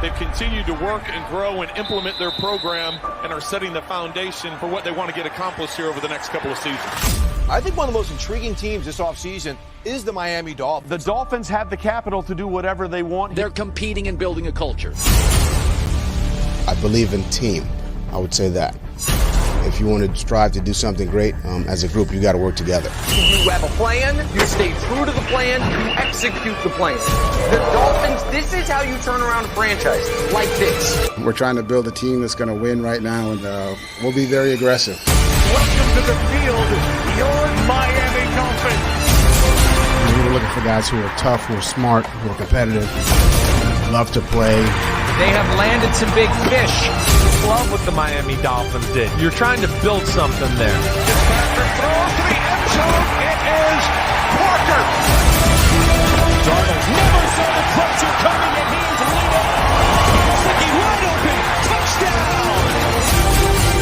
They've continued to work and grow and implement their program and are setting the foundation for what they want to get accomplished here over the next couple of seasons. I think one of the most intriguing teams this offseason is the Miami Dolphins. The Dolphins have the capital to do whatever they want. They're competing and building a culture. I believe in team. I would say that. If you want to strive to do something great as a group, you got to work together. You have a plan, you stay true to the plan, you execute the plan. The Dolphins, this is how you turn around a franchise, like this. We're trying to build a team that's going to win right now, and we'll be very aggressive. Welcome to the field, your Miami Dolphins. We're looking for guys who are tough, who are smart, who are competitive, love to play. They have landed some big fish. Love what the Miami Dolphins did. You're trying to build something there. Fitzpatrick throws to the end zone. It is Parker. Darnold never saw the pressure coming, and he's leading. Sticky wide open. Touchdown.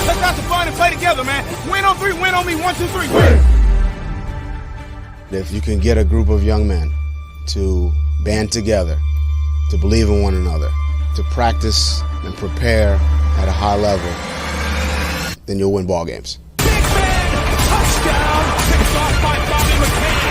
Let's have some fun and play together, man. Win on three, win on me. 1, 2, 3, win. If you can get a group of young men to band together, to believe in one another, to practice and prepare at a high level, then you'll win ball games. Big man, touchdown, picked off by Bobby McCain.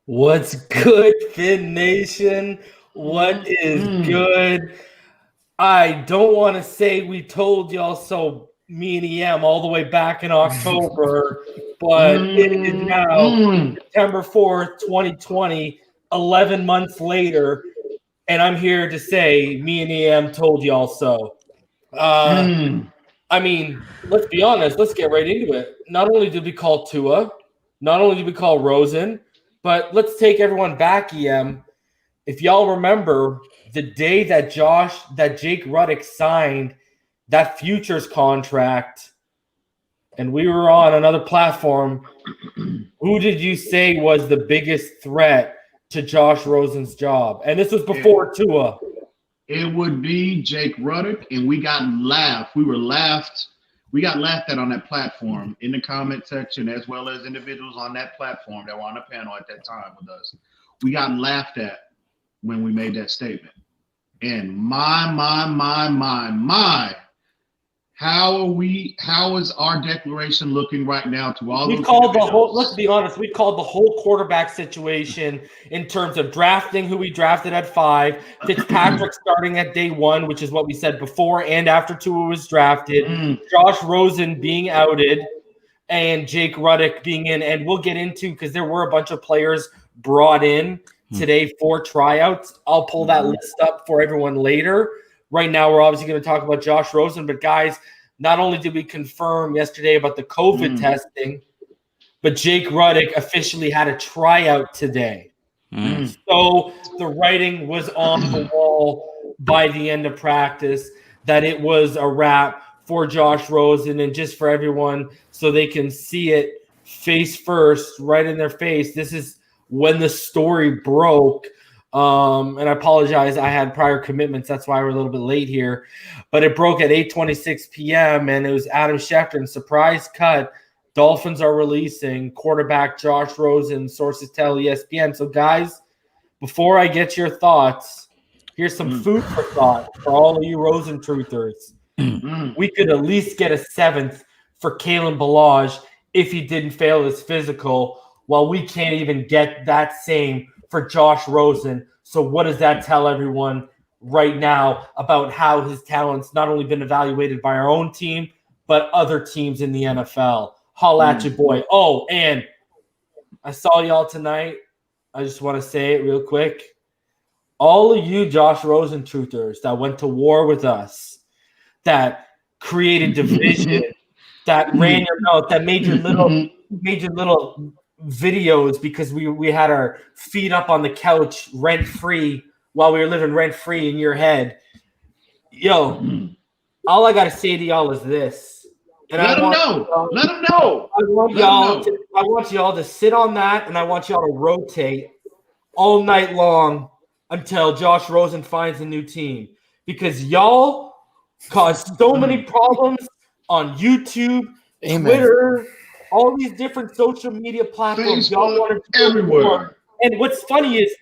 What's good, Fin Nation? What is good? I don't want to say we told y'all so, me and EM, all the way back in October, but it is now September 4th, 2020, 11 months later, and I'm here to say me and EM told y'all so. I mean, let's be honest. Let's get right into it. Not only did we call Tua, not only did we call Rosen, but let's take everyone back, EM. If y'all remember the day that Jake Ruddick signed that futures contract and we were on another platform, who did you say was the biggest threat to Josh Rosen's job? And this was before Tua. It would be Jake Ruddick, and we got laughed. We got laughed at on that platform in the comment section, as well as individuals on that platform that were on the panel at that time with us. We got laughed at when we made that statement. And my, how is our declaration looking right now to all those individuals? Let's be honest, we called the whole quarterback situation in terms of drafting who we drafted at 5, Fitzpatrick starting at day 1, which is what we said before and after Tua was drafted, Josh Rosen being outed, and Jake Ruddick being in. And we'll get into, because there were a bunch of players brought in today for tryouts. I'll pull that list up for everyone later. Right now, we're obviously going to talk about Josh Rosen. But, guys, not only did we confirm yesterday about the COVID testing, but Jake Ruddick officially had a tryout today. So the writing was on the wall by the end of practice that it was a wrap for Josh Rosen. And just for everyone so they can see it face first, right in their face, this is when the story broke. And I apologize, I had prior commitments. That's why we're a little bit late here. But it broke at 8:26 p.m., and it was Adam Schefter. Surprise cut. Dolphins are releasing quarterback Josh Rosen, sources tell ESPN. So, guys, before I get your thoughts, here's some food for thought for all of you Rosen truthers. We could at least get a 7th for Kalen Ballage if he didn't fail his physical, while we can't even get that same for Josh Rosen. So what does that tell everyone right now about how his talent's not only been evaluated by our own team, but other teams in the NFL? Holla at your boy. Oh, and I saw y'all tonight. I just want to say it real quick. All of you Josh Rosen truthers that went to war with us, that created division, that ran your mouth, that made your little videos because we had our feet up on the couch rent-free while we were living rent-free in your head. Yo, all I got to say to y'all is this. And Let them know. Let them know. I want y'all to sit on that, and I want y'all to rotate all night long until Josh Rosen finds a new team. Because y'all caused so many problems on YouTube, Twitter, all these different social media platforms. Y'all wanted to everywhere. And what's funny is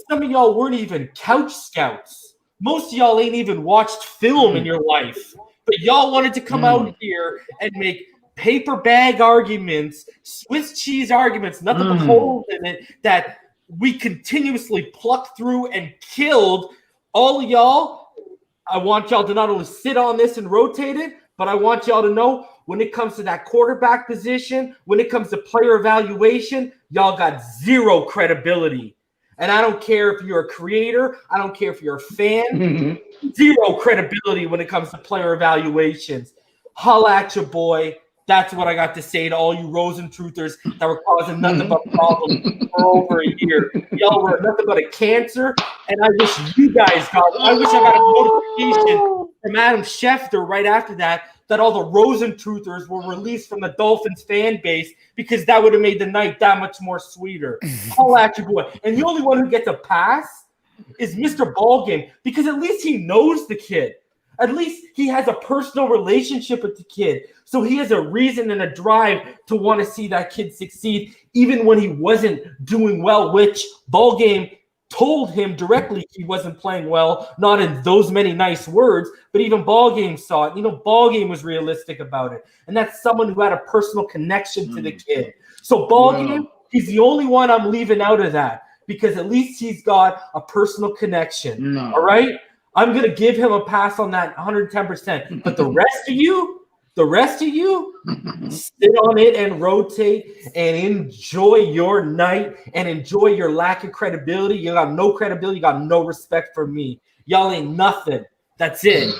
some of y'all weren't even couch scouts. Most of y'all ain't even watched film in your life. But y'all wanted to come out here and make paper bag arguments, Swiss cheese arguments, nothing but holes in it, that we continuously plucked through and killed. All of y'all, I want y'all to not only sit on this and rotate it, but I want y'all to know when it comes to that quarterback position, when it comes to player evaluation, y'all got zero credibility. And I don't care if you're a creator. I don't care if you're a fan. Zero credibility when it comes to player evaluations. Holla at your boy. That's what I got to say to all you Rosen truthers that were causing nothing but problems for over a year. Y'all were nothing but a cancer, and I wish you guys I wish I got a notification from Adam Schefter right after that all the Rosen truthers were released from the Dolphins fan base, because that would have made the night that much more sweeter. Holla at your boy. And the only one who gets a pass is Mr. Ballgame, because at least he knows the kid. At least he has a personal relationship with the kid. So he has a reason and a drive to want to see that kid succeed, even when he wasn't doing well, which Ballgame told him directly he wasn't playing well, not in those many nice words, but even Ballgame saw it. Ballgame was realistic about it. And that's someone who had a personal connection to the kid. So Ballgame, he's the only one I'm leaving out of that, because at least he's got a personal connection. All right? I'm going to give him a pass on that 110%. But the rest of you, sit on it and rotate and enjoy your night and enjoy your lack of credibility. You got no credibility. You got no respect for me. Y'all ain't nothing. That's it.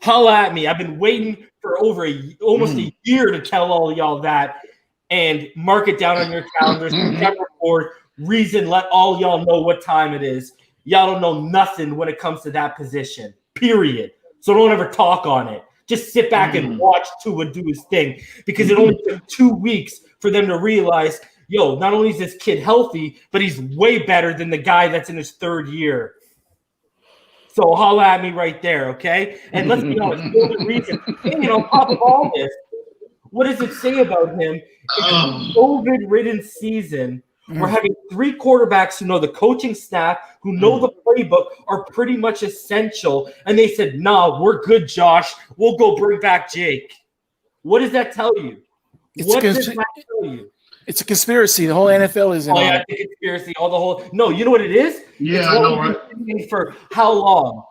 Holla at me. I've been waiting for almost a year to tell all y'all that, and mark it down on your calendars. September 4th. Reason, let all y'all know what time it is. Y'all don't know nothing when it comes to that position, period. So don't ever talk on it. Just sit back and watch Tua do his thing, because it only took 2 weeks for them to realize, not only is this kid healthy, but he's way better than the guy that's in his third year. So holla at me right there, okay? And let's be honest, the reason, and on top of all this, what does it say about him? It's a COVID-ridden season. We're having 3 quarterbacks who know the coaching staff, who know the playbook, are pretty much essential. And they said, nah, we're good, Josh. We'll go bring back Jake. What does that tell you? What does that tell you? It's a conspiracy. The whole NFL is in on it. It's a conspiracy. No, you know what it is? Yeah, I know, right? For how long?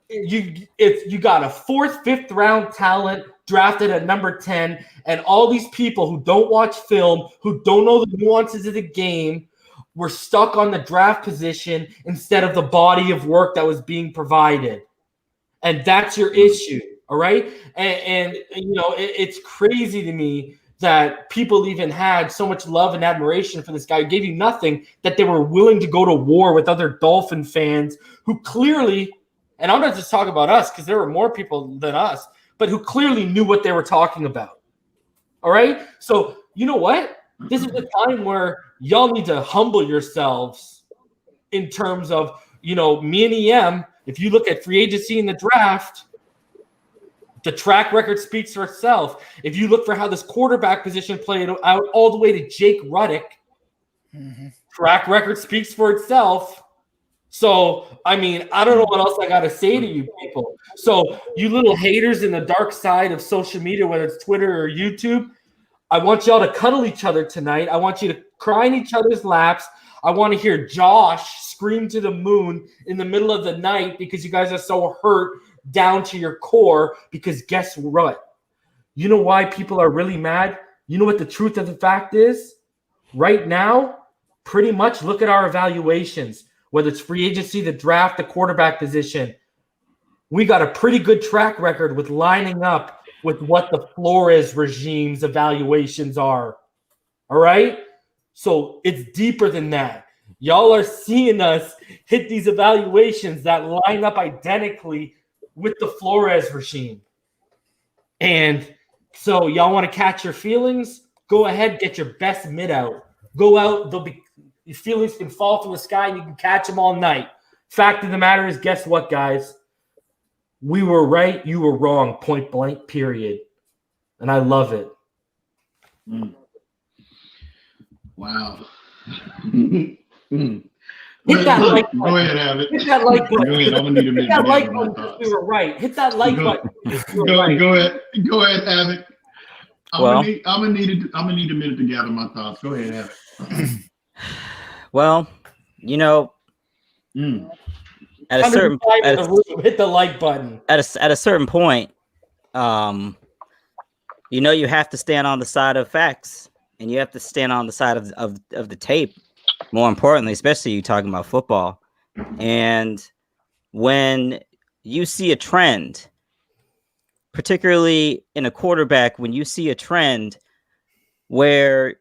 You got a 4th, 5th round talent drafted at number 10, and all these people who don't watch film, who don't know the nuances of the game, were stuck on the draft position instead of the body of work that was being provided. And that's your issue, all right? And it's crazy to me that people even had so much love and admiration for this guy who gave you nothing, that they were willing to go to war with other Dolphin fans who clearly, and I'm not just talking about us because there were more people than us, but who clearly knew what they were talking about. All right? So you know what? This is a time where y'all need to humble yourselves in terms of, me and EM, if you look at free agency in the draft, the track record speaks for itself. If you look for how this quarterback position played out all the way to Jake Ruddick, track record speaks for itself. So, I don't know what else I got to say to you people. So, you little haters in the dark side of social media, whether it's Twitter or YouTube, I want y'all to cuddle each other tonight. I want you to cry in each other's laps. I want to hear Josh scream to the moon in the middle of the night because you guys are so hurt down to your core, because guess what? You know why people are really mad? You know what the truth of the fact is? Right now, pretty much look at our evaluations. Whether it's free agency, the draft, the quarterback position, we got a pretty good track record with lining up with what the Flores regime's evaluations are. All right? So it's deeper than that. Y'all are seeing us hit these evaluations that line up identically with the Flores regime. And so y'all want to catch your feelings? Go ahead, get your best mid out. Go out. Your feelings can fall from the sky and you can catch them all night. Fact of the matter is, guess what, guys? We were right. You were wrong. Point blank, period. And I love it. Wow. Hit that like button. Go ahead, Abbott. Hit that like button. Go ahead. I'm gonna need a minute. Hit that like button because we were right. Hit that like button. Go ahead, Abbott. I'm gonna need a minute to gather my thoughts. Go ahead, Abbott. Well, you know, at a certain hit the like button. At a certain point, you know, you have to stand on the side of facts, and you have to stand on the side of the tape. More importantly, especially you talking about football. And when you see a trend, particularly in a quarterback, when you see a trend where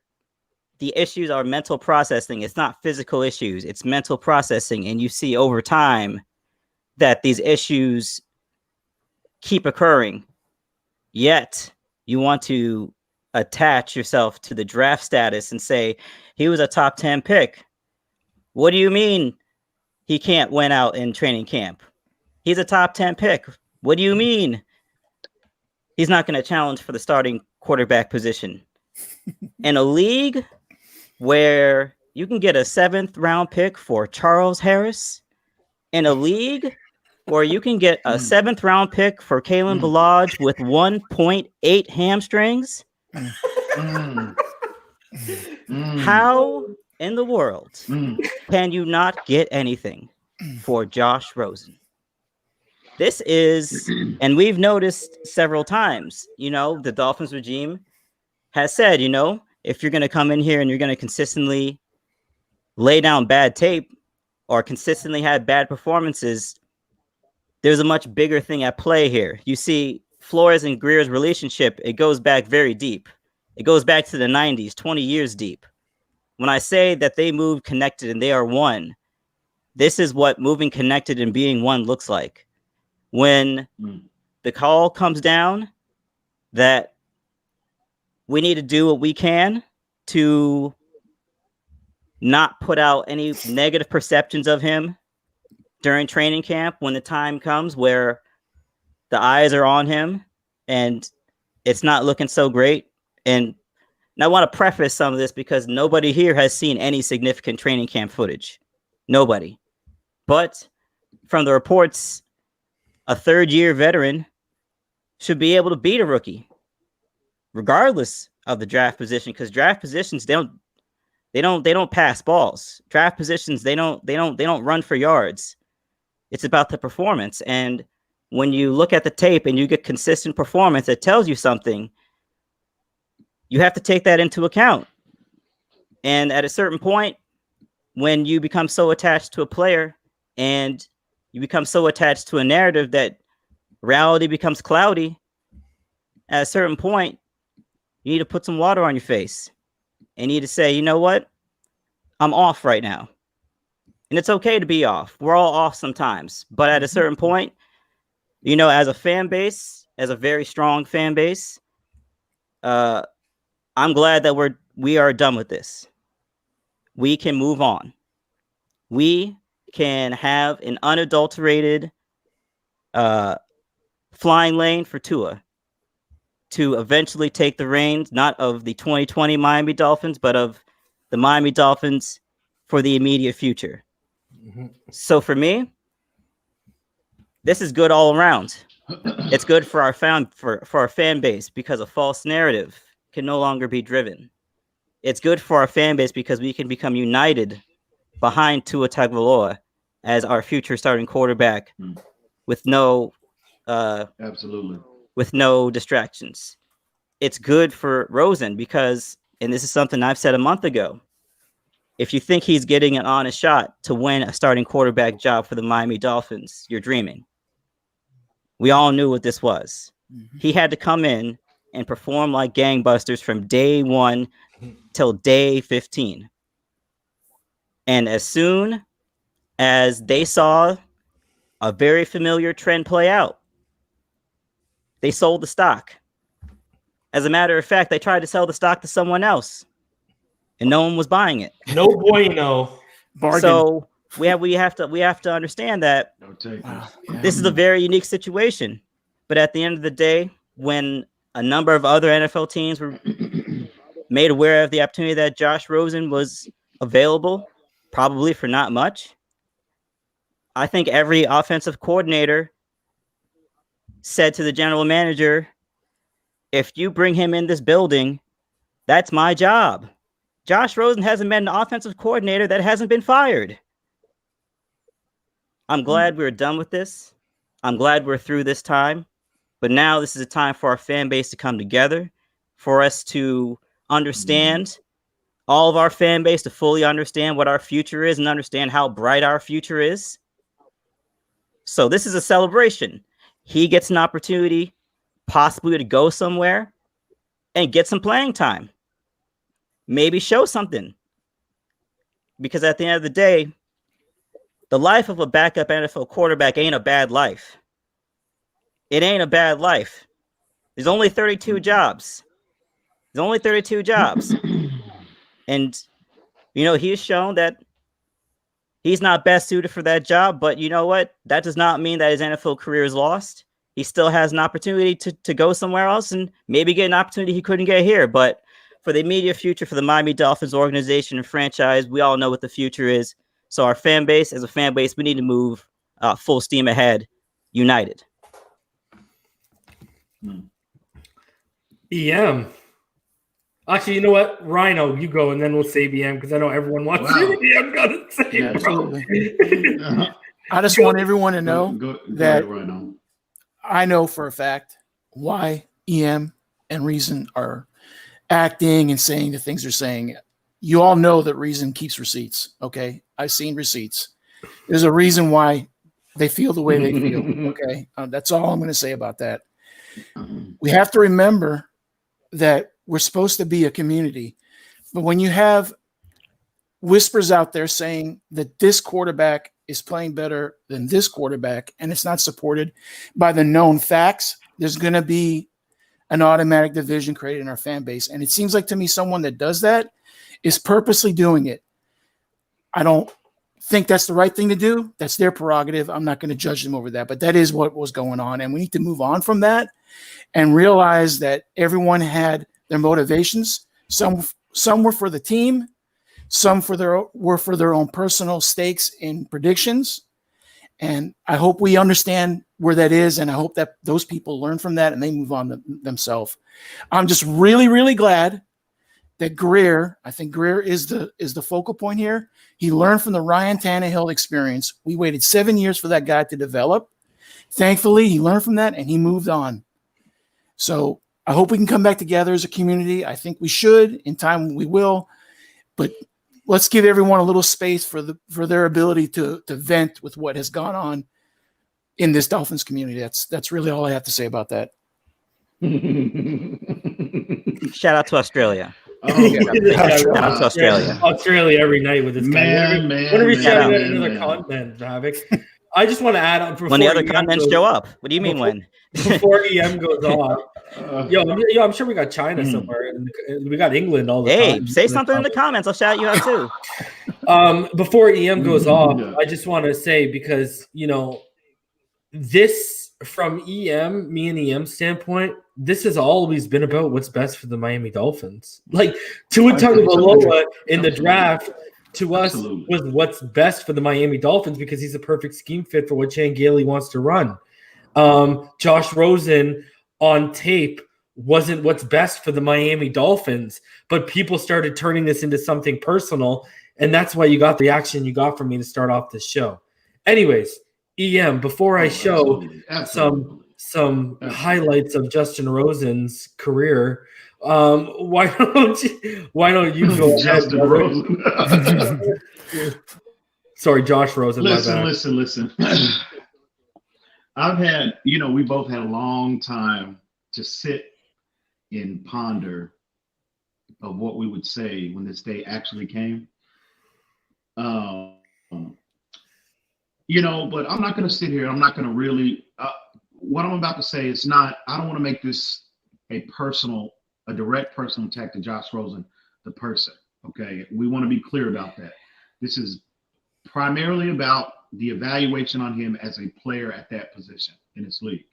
the issues are mental processing, it's not physical issues, it's mental processing. And you see over time that these issues keep occurring, yet you want to attach yourself to the draft status and say, he was a top 10 pick. What do you mean he can't win out in training camp? He's a top 10 pick. What do you mean he's not going to challenge for the starting quarterback position? In a league where you can get a 7th round pick for Charles Harris, in a league where you can get a 7th round pick for Kalen Ballage with 1.8 hamstrings, how in the world can you not get anything for Josh Rosen? This is, and we've noticed several times, you know, the Dolphins regime has said, you know, if you're going to come in here and you're going to consistently lay down bad tape or consistently have bad performances, there's a much bigger thing at play here. You see, Flores and Greer's relationship, it goes back very deep. It goes back to the 90s, 20 years deep. When I say that they move connected and they are one, this is what moving connected and being one looks like. When the call comes down that we need to do what we can to not put out any negative perceptions of him during training camp, when the time comes where the eyes are on him and it's not looking so great. And I want to preface some of this because nobody here has seen any significant training camp footage. Nobody. But from the reports, a third-year veteran should be able to beat a rookie, regardless of the draft position, because draft positions they don't pass balls. Draft positions they don't run for yards. It's about the performance. And when you look at the tape and you get consistent performance, it tells you something. You have to take that into account. And at a certain point, when you become so attached to a player and you become so attached to a narrative that reality becomes cloudy, at a certain point, you need to put some water on your face and you need to say, you know what? I'm off right now. And it's okay to be off. We're all off sometimes. But at a certain point, you know, as a fan base, as a very strong fan base, I'm glad that we are done with this. We can move on. We can have an unadulterated flying lane for Tua to eventually take the reins, not of the 2020 Miami Dolphins, but of the Miami Dolphins for the immediate future. So for me, this is good all around. It's good for our fan base because a false narrative can no longer be driven. It's good for our fan base because we can become united behind Tua Tagovailoa as our future starting quarterback with no distractions. It's good for Rosen because, and this is something I've said a month ago, if you think he's getting an honest shot to win a starting quarterback job for the Miami Dolphins, you're dreaming. We all knew what this was. He had to come in and perform like gangbusters from day 1 till day 15. And as soon as they saw a very familiar trend play out, they sold the stock. As a matter of fact, they tried to sell the stock to someone else, and no one was buying it. No bueno. Bargain. So we have to understand that this is a very unique situation. But at the end of the day, when a number of other NFL teams were made aware of the opportunity that Josh Rosen was available, probably for not much, I think every offensive coordinator said to the general manager, if you bring him in this building, that's my job. Josh Rosen hasn't been an offensive coordinator that hasn't been fired. I'm glad we're done with this. I'm glad we're through this time. But now this is a time for our fan base to come together, for us to understand, all of our fan base to fully understand what our future is and understand how bright our future is. So this is a celebration. He gets an opportunity possibly to go somewhere and get some playing time. Maybe show something. Because at the end of the day, the life of a backup NFL quarterback ain't a bad life. It ain't a bad life. There's only 32 jobs. There's only 32 jobs. And, you know, he's shown that he's not best suited for that job. But you know what? That does not mean that his NFL career is lost. He still has an opportunity to go somewhere else and maybe get an opportunity he couldn't get here. But for the immediate future, for the Miami Dolphins organization and franchise, we all know what the future is. So our fan base, as a fan base, we need to move full steam ahead, united. EM. Actually, you know what? Rhino, you go, and then we'll save EM because I know everyone wants to see what EM got to say. Yeah, absolutely. I just want everyone to know that I know for a fact why EM and Reason are acting and saying the things they're saying. You all know that Reason keeps receipts, okay? I've seen receipts. There's a reason why they feel the way they feel, okay? That's all I'm going to say about that. We have to remember that we're supposed to be a community. But when you have whispers out there saying that this quarterback is playing better than this quarterback, and it's not supported by the known facts, there's going to be an automatic division created in our fan base. And it seems like to me someone that does that is purposely doing it. I don't think that's the right thing to do. That's their prerogative. I'm not going to judge them over that, but that is what was going on. And we need to move on from that and realize that everyone had their motivations. Some were for the team. Some were for their own personal stakes in predictions. And I hope we understand where that is. And I hope that those people learn from that and they move on themselves. I'm just really, really glad that Greer, I think Greer is the focal point here. He learned from the Ryan Tannehill experience. We waited 7 years for that guy to develop. Thankfully, he learned from that and he moved on. So I hope we can come back together as a community. I think we should. In time, we will. But let's give everyone a little space for their ability to vent with what has gone on in this Dolphins community. That's really all I have to say about that. Shout out to Australia. Shout out to Australia. Australia every night with this guy. When are we shouting out another continent, Havoc? I just want to add on when the other continents show up. What do you mean when? Before EM goes off. Yo, I'm sure we got China somewhere. We got England all the time. Hey, say something in the comments. I'll shout you out too. Before EM goes off, I just want to say, because, you know, this from EM, me and EM standpoint, this has always been about what's best for the Miami Dolphins. Like, Tua Tagovailoa in the draft to us was what's best for the Miami Dolphins because he's a perfect scheme fit for what Chan Gailey wants to run. Josh Rosen on tape wasn't what's best for the Miami Dolphins, but people started turning this into something personal, and that's why you got the reaction you got from me to start off this show. Anyways, EM, before I show some highlights of Justin Rosen's career, why don't you go ahead, Rosen? Sorry, Josh Rosen. Listen. I've had, we both had a long time to sit and ponder of what we would say when this day actually came. But I'm not going to sit here. I'm not going to really. what I'm about to say is not, I don't want to make this a direct personal attack to Josh Rosen, the person. Okay. We want to be clear about that. This is primarily about the evaluation on him as a player at that position in his league.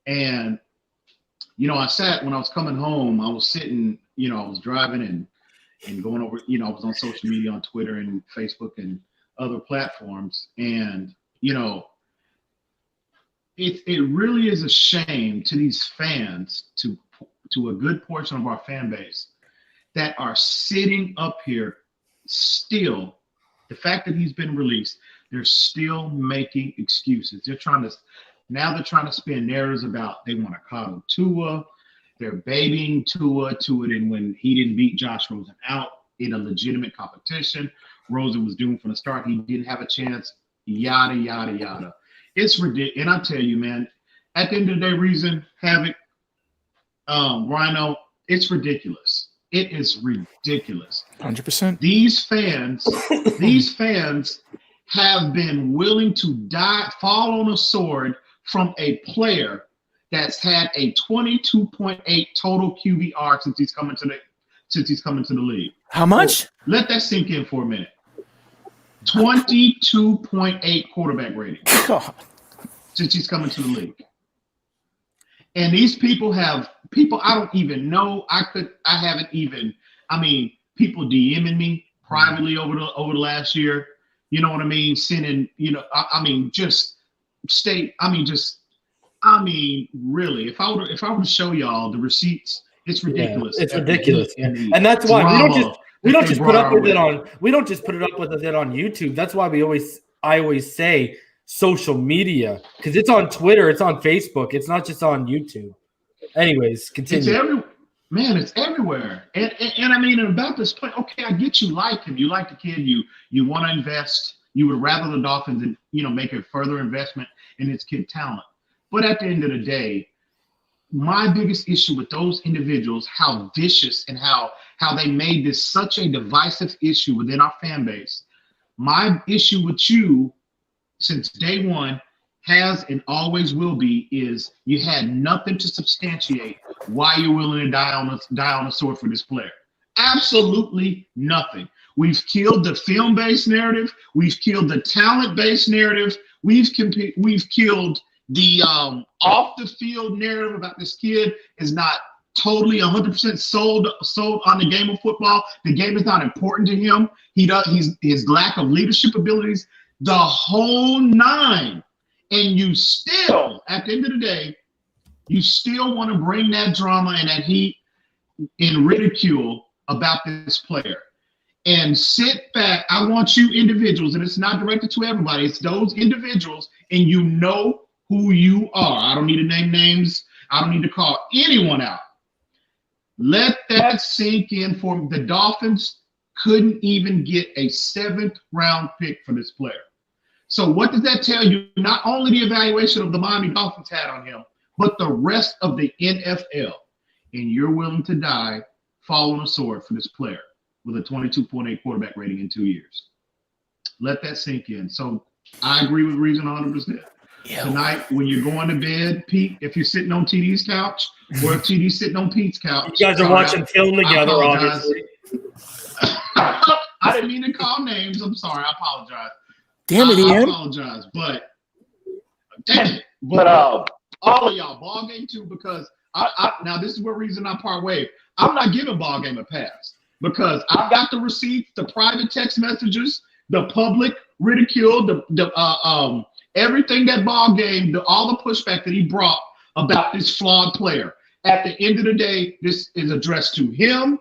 And, when I was coming home, I was sitting, I was driving and going over, I was on social media, on Twitter and Facebook and other platforms. And, it really is a shame to these fans, to a good portion of our fan base, that are sitting up here still. The fact that he's been released, they're still making excuses. They're trying to spin narratives about they want to coddle Tua. They're babying Tua and when he didn't beat Josh Rosen out in a legitimate competition, Rosen was doomed from the start. He didn't have a chance. Yada yada yada. It's ridiculous. And I tell you, man, at the end of the day, Reason, Havoc, Rhino, it's ridiculous. It is ridiculous. 100%. These fans have been willing to fall on a sword from a player that's had a 22.8 total QBR since he's coming to the league. How much? So let that sink in for a minute. 22.8 quarterback rating since he's coming to the league. And these people I don't even know. People DMing me privately over the last year. You know what I mean? Sending, really, if I were to show y'all the receipts, it's ridiculous. Yeah, it's ridiculous. And that's why we don't just put up with it on YouTube. That's why I always say social media, because it's on Twitter, it's on Facebook, it's not just on YouTube. Anyways, continue. It's everywhere. And about this play, okay, I get you like him. You like the kid. You want to invest. You would rather the Dolphins and make a further investment in his kid talent. But at the end of the day, my biggest issue with those individuals, how vicious and how they made this such a divisive issue within our fan base. My issue with you since day one has and always will be is you had nothing to substantiate why you're willing to die on a sword for this player. Absolutely nothing. We've killed the film-based narrative. We've killed the talent-based narrative. We've killed the off-the-field narrative about this kid is not totally 100% sold on the game of football. The game is not important to him. His lack of leadership abilities, the whole nine. And you still, at the end of the day, you still want to bring that drama and that heat and ridicule about this player. And sit back. I want you individuals, and it's not directed to everybody, it's those individuals, and you know who you are. I don't need to name names. I don't need to call anyone out. Let that sink in for the Dolphins couldn't even get a 7th round pick for this player. So what does that tell you? Not only the evaluation of the Miami Dolphins had on him, but the rest of the NFL. And you're willing to fall on a sword for this player with a 22.8 quarterback rating in 2 years. Let that sink in. So I agree with Reason 100%. Yeah. Tonight, when you're going to bed, Pete, if you're sitting on TD's couch or if TD's sitting on Pete's couch. You guys are watching film together, obviously. I didn't mean to call names. I'm sorry. I apologize. Damn it, Ian. I apologize, but all of y'all, ball game too, because now this is where Reason I part way. I'm not giving ball game a pass because I've got the receipts, the private text messages, the public ridicule, the everything that ball game, all the pushback that he brought about this flawed player. At the end of the day, this is addressed to him,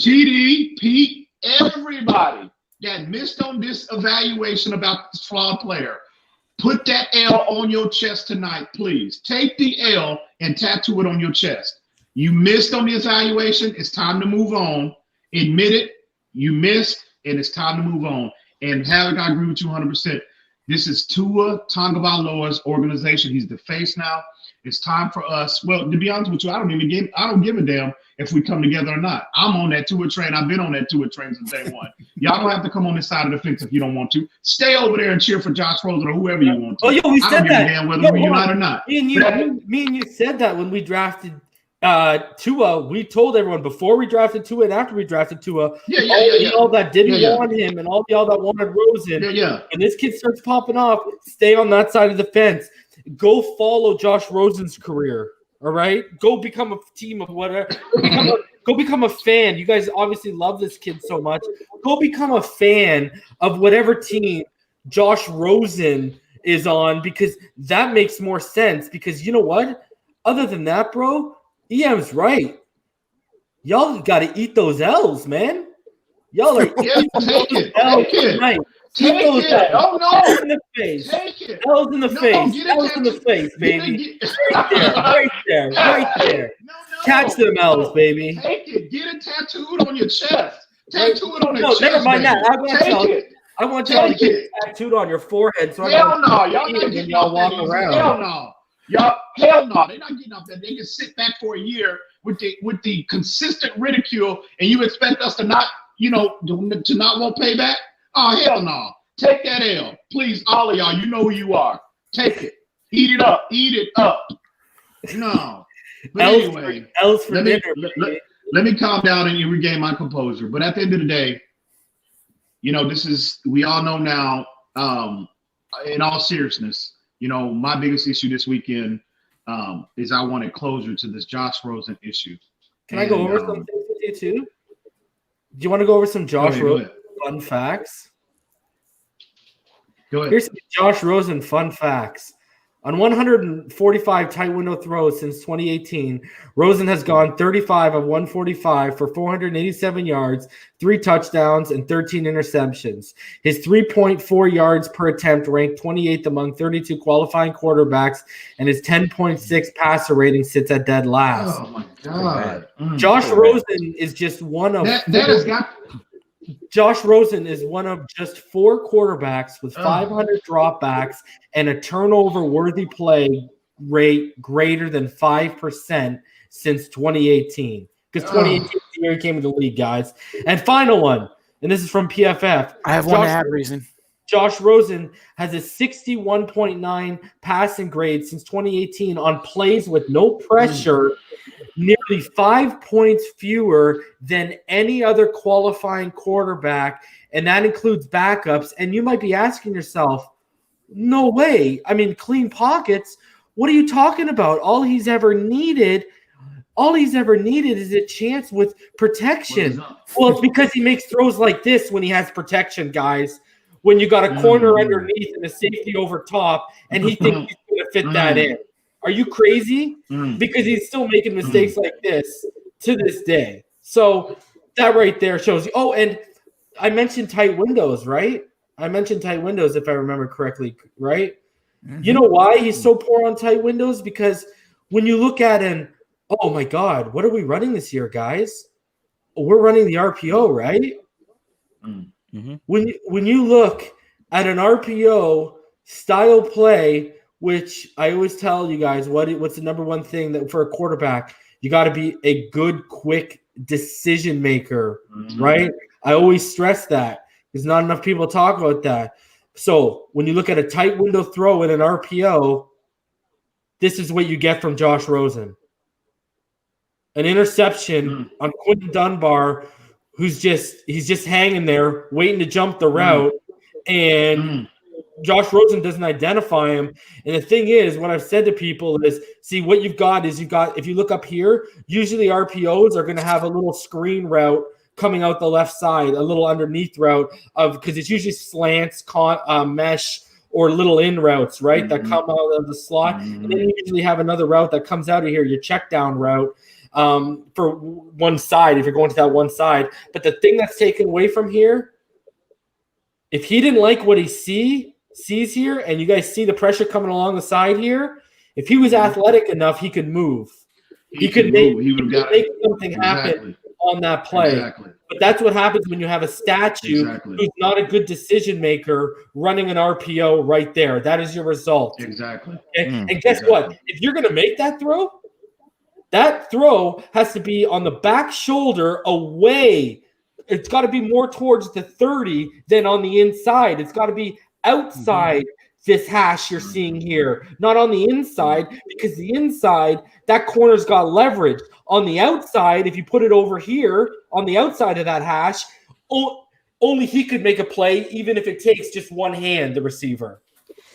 TD, Pete, everybody that missed on this evaluation about this flawed player. Put that L on your chest tonight, please. Take the L and tattoo it on your chest. You missed on the evaluation. It's time to move on. Admit it. You missed, and it's time to move on. And Havoc, I agree with you 100%. This is Tua Tagovailoa's organization. He's the face now. It's time for us. Well, to be honest with you, I don't give a damn if we come together or not. I'm on that Tua train. I've been on that Tua train since day one. Y'all don't have to come on this side of the fence if you don't want to. Stay over there and cheer for Josh Rosen or whoever you want to. Oh, yo, we said that. I don't give a damn whether we unite or not. Me and you said that when we drafted Tua. We told everyone before we drafted Tua and after we drafted Tua, all that didn't want him and all y'all that wanted Rosen. And this kid starts popping off, stay on that side of the fence. Go follow Josh Rosen's career. All right, go become a team of whatever. Go become a fan. You guys obviously love this kid so much. Go become a fan of whatever team Josh Rosen is on, because that makes more sense. Because you know what? Other than that, bro, EM's right. Y'all got to eat those L's, man. Y'all are eating those L's tonight. Take it. Oh, no. L's in the face. Take it. L's in the face. L's in the face, baby. Right there. No. Catch them L's, baby. Take it. Get it tattooed on your chest. Tattoo it on your chest. No, never mind that. I want y'all to get it tattooed on your forehead. So hell no. Y'all not getting y'all walk around. Hell no. Hell no. They're not getting off that. They can sit back for a year with the consistent ridicule, and you expect us to not, to not want payback? Oh, hell no. Take that L. Please, all of y'all, you know who you are. Take it. Eat it up. Eat it up. No. But anyway, let me calm down and regain my composure. But at the end of the day, we all know now, in all seriousness, my biggest issue this weekend is I wanted closure to this Josh Rosen issue. Can I go over some things with you too? Do you want to go over some Josh Rosen fun facts? Go ahead. Here's some Josh Rosen fun facts. On 145 tight window throws since 2018, Rosen has gone 35 of 145 for 487 yards, 3 touchdowns, and 13 interceptions. His 3.4 yards per attempt ranked 28th among 32 qualifying quarterbacks, and his 10.6 passer rating sits at dead last. Oh, my God. Josh Rosen is just one of Josh Rosen is one of just 4 quarterbacks with 500 dropbacks and a turnover-worthy play rate greater than 5% since 2018. Because 2018 is the year he came into the league, guys. And final one, and this is from PFF. I have one ad reason. Josh Rosen has a 61.9 passing grade since 2018 on plays with no pressure, nearly 5 points fewer than any other qualifying quarterback, and that includes backups. And you might be asking yourself, no way. I mean, clean pockets. What are you talking about? All he's ever needed is a chance with protection. Well, it's because he makes throws like this when he has protection, guys. When you got a corner underneath and a safety over top, and he thinks he's going to fit that in. Are you crazy? Because he's still making mistakes like this to this day. So that right there shows you. Oh, and I mentioned tight windows, right? I mentioned tight windows, if I remember correctly, right? You know why he's so poor on tight windows? Because when you look at him, oh my God, what are we running this year, guys? We're running the RPO, right? When you look at an RPO style play, which I always tell you guys, what's the number one thing that for a quarterback, you got to be a good, quick decision maker, right? I always stress that because not enough people talk about that. So when you look at a tight window throw in an RPO, this is what you get from Josh Rosen. An interception on Quentin Dunbar, he's just hanging there waiting to jump the route, and Josh Rosen doesn't identify him. And the thing is, what I've said to people is, see, what you've got, if you look up here, usually RPOs are going to have a little screen route coming out the left side, a little underneath route because it's usually slants, mesh, or little in routes, right, that come out of the slot. And then you usually have another route that comes out of here, your check down route. For one side, if you're going to that one side. But the thing that's taken away from here, if he didn't like what he sees here, and you guys see the pressure coming along the side here, if he was athletic enough, he could move. He could make something happen on that play. Exactly. But that's what happens when you have a statue Exactly. who's not a good decision maker running an RPO right there. That is your result. Exactly. Okay? And guess what? If you're going to make that throw has to be on the back shoulder away. It's got to be more towards the 30 than on the inside. It's got to be outside this hash you're seeing here, not on the inside, because the inside, that corner's got leverage. On the outside, if you put it over here on the outside of that hash, only he could make a play, even if it takes just one hand, the receiver.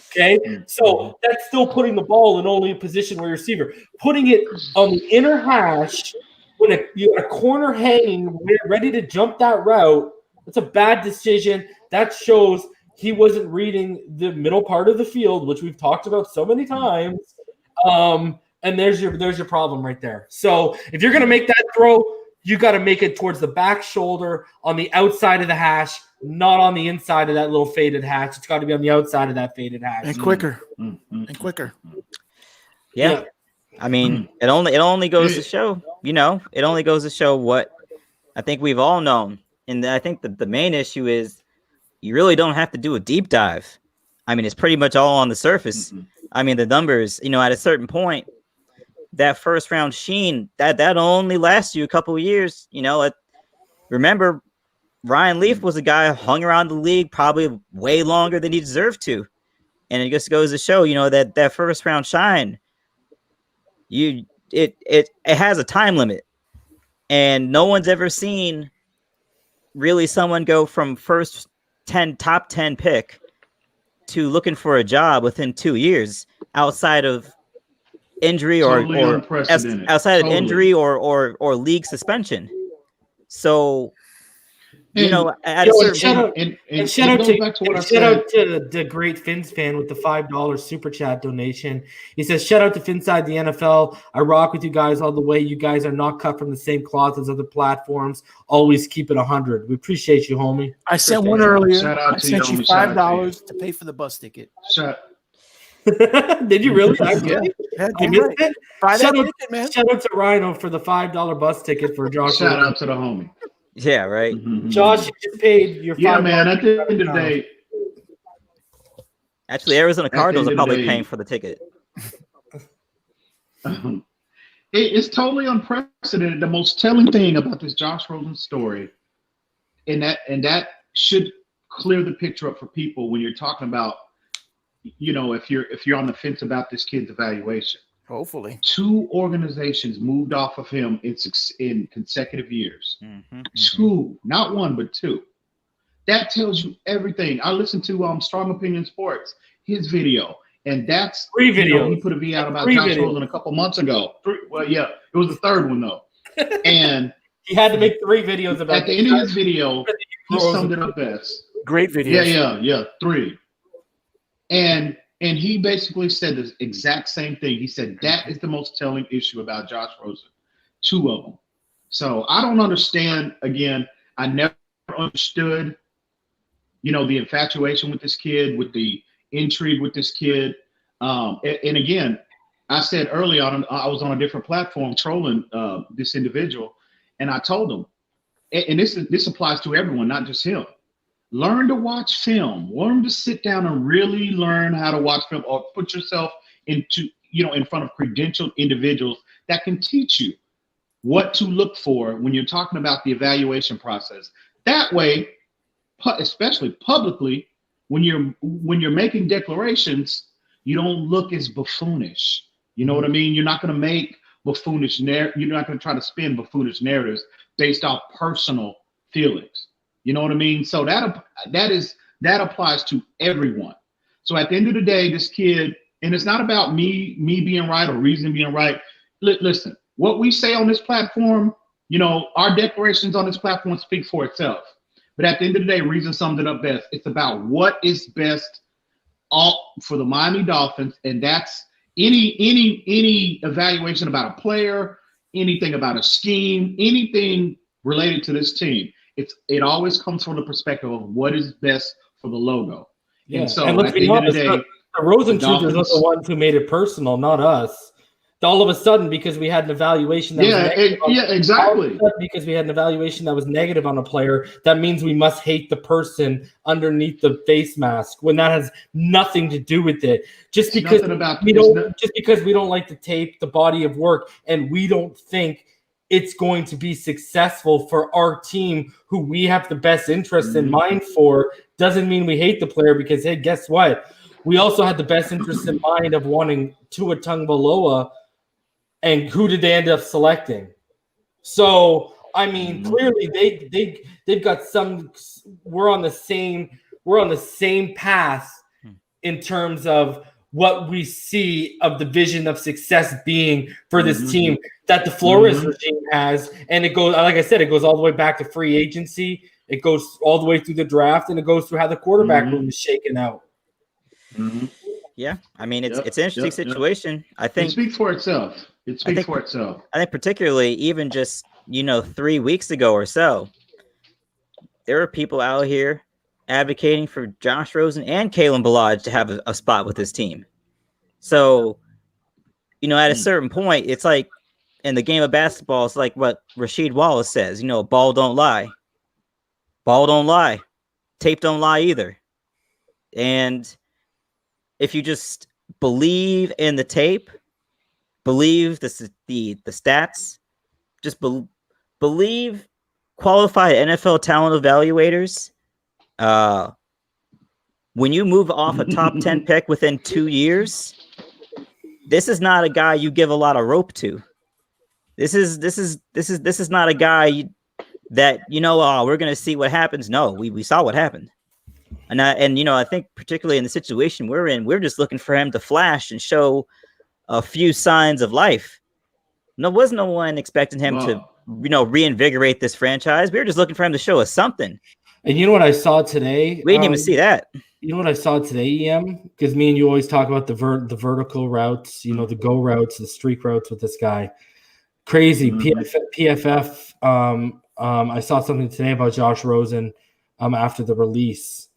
Okay, so that's still putting the ball in only a position where your receiver. Putting it on the inner hash when you got a corner hanging, ready to jump that route, that's a bad decision. That shows he wasn't reading the middle part of the field, which we've talked about so many times. And there's your problem right there. So if you're going to make that throw, you got to make it towards the back shoulder on the outside of the hash, not on the inside of that little faded hash. It's got to be on the outside of that faded hash. And quicker. And quicker. Yeah. I mean, it only goes to show, it only goes to show what I think we've all known. And I think the main issue is you really don't have to do a deep dive. I mean, it's pretty much all on the surface. I mean, the numbers, at a certain point, that first round sheen, that only lasts you a couple of years. Remember, Ryan Leaf was a guy who hung around the league probably way longer than he deserved to. And it just goes to show, that first round shine, it has a time limit. And no one's ever seen really someone go from top 10 pick to looking for a job within 2 years outside of injury or injury or league suspension. So shout out to the great Fins fan with the $5 super chat donation. He says, shout out to Phinside the NFL. I rock with you guys all the way. You guys are not cut from the same cloth as other platforms. Always keep it 100. We appreciate you, homie. I sent one earlier. I sent you $5 to pay for the bus ticket. Did you really? Yeah, you missed it? Shout out to Rhino for the $5 bus ticket for Josh. Shout out to the homie. Yeah, right. Josh, you just paid your $5. Yeah, man. At the end of the day, actually, Arizona Cardinals are probably paying for the ticket. It's totally unprecedented. The most telling thing about this Josh Rosen story, and that should clear the picture up for people when you're talking about, if you're on the fence about this kid's evaluation. Hopefully, 2 organizations moved off of him in consecutive years. 2, not 1, but 2. That tells you everything. I listened to Strong Opinion Sports, his video, and that's 3 videos. He put a video out about Josh Rosen a couple months ago. 3, well, yeah, it was the 3rd one though, and he had to make 3 videos about. At the end of his video, he summed it up best. Great video. Yeah, 3. And he basically said the exact same thing. He said that is the most telling issue about Josh Rosen. 2 of them. So I don't understand. Again, I never understood, the infatuation with this kid, with the intrigue with this kid. And again, I said early on, I was on a different platform trolling this individual, and I told him, and this applies to everyone, not just him. Learn to watch film. Learn to sit down and really learn how to watch film, or put yourself into, in front of credentialed individuals that can teach you what to look for when you're talking about the evaluation process. That way, especially publicly, when you're making declarations, you don't look as buffoonish. You know what I mean? You're not going to make buffoonish you're not going to try to spin buffoonish narratives based off personal feelings. You know what I mean? So that applies to everyone. So at the end of the day, this kid, and it's not about me being right or Reason being right. Listen, what we say on this platform, our declarations on this platform speak for itself. But at the end of the day, Reason summed it up best. It's about what is best for the Miami Dolphins, and that's any evaluation about a player, anything about a scheme, anything related to this team. It always comes from the perspective of what is best for the logo. Yeah. And so let's at the be end of honest, the day, the Rosen Troopers are the ones who made it personal, not us. all of a sudden, because we had an evaluation that was negative exactly. Because we had an evaluation that was negative on a player, that means we must hate the person underneath the face mask when that has nothing to do with it. Just because we don't like the tape, the body of work, and we don't think it's going to be successful for our team, who we have the best interest in mind for, doesn't mean we hate the player. Because, hey, guess what? We also had the best interest in mind of wanting Tua Tagovailoa. And who did they end up selecting? So, I mean, clearly they've got some. We're on the same path in terms of what we see of the vision of success being for this team that the Flores regime has. And it goes, like I said, it goes all the way back to free agency. It goes all the way through the draft, and it goes through how the quarterback room is shaken out. Yeah, I mean, it's an interesting situation. I think it speaks for itself. It speaks for itself. I think particularly even just 3 weeks ago or so, there are people out here advocating for Josh Rosen and Kalen Ballage to have a spot with his team. So, at a certain point, it's like in the game of basketball, it's like what Rasheed Wallace says, ball don't lie. Ball don't lie. Tape don't lie either. And if you just believe in the tape, believe the stats, just believe qualified NFL talent evaluators. When you move off a top 10 pick within 2 years, this is not a guy you give a lot of rope to. This is not a guy that we're gonna see what happens. No, we saw what happened. And I think particularly in the situation we're in, we're just looking for him to flash and show a few signs of life. No one expecting him to, reinvigorate this franchise. We were just looking for him to show us something. And you know what I saw today? We didn't even see that. You know what I saw today, EM? Because me and you always talk about the vertical routes, the go routes, the streak routes with this guy. Crazy. PFF. I saw something today about Josh Rosen after the release.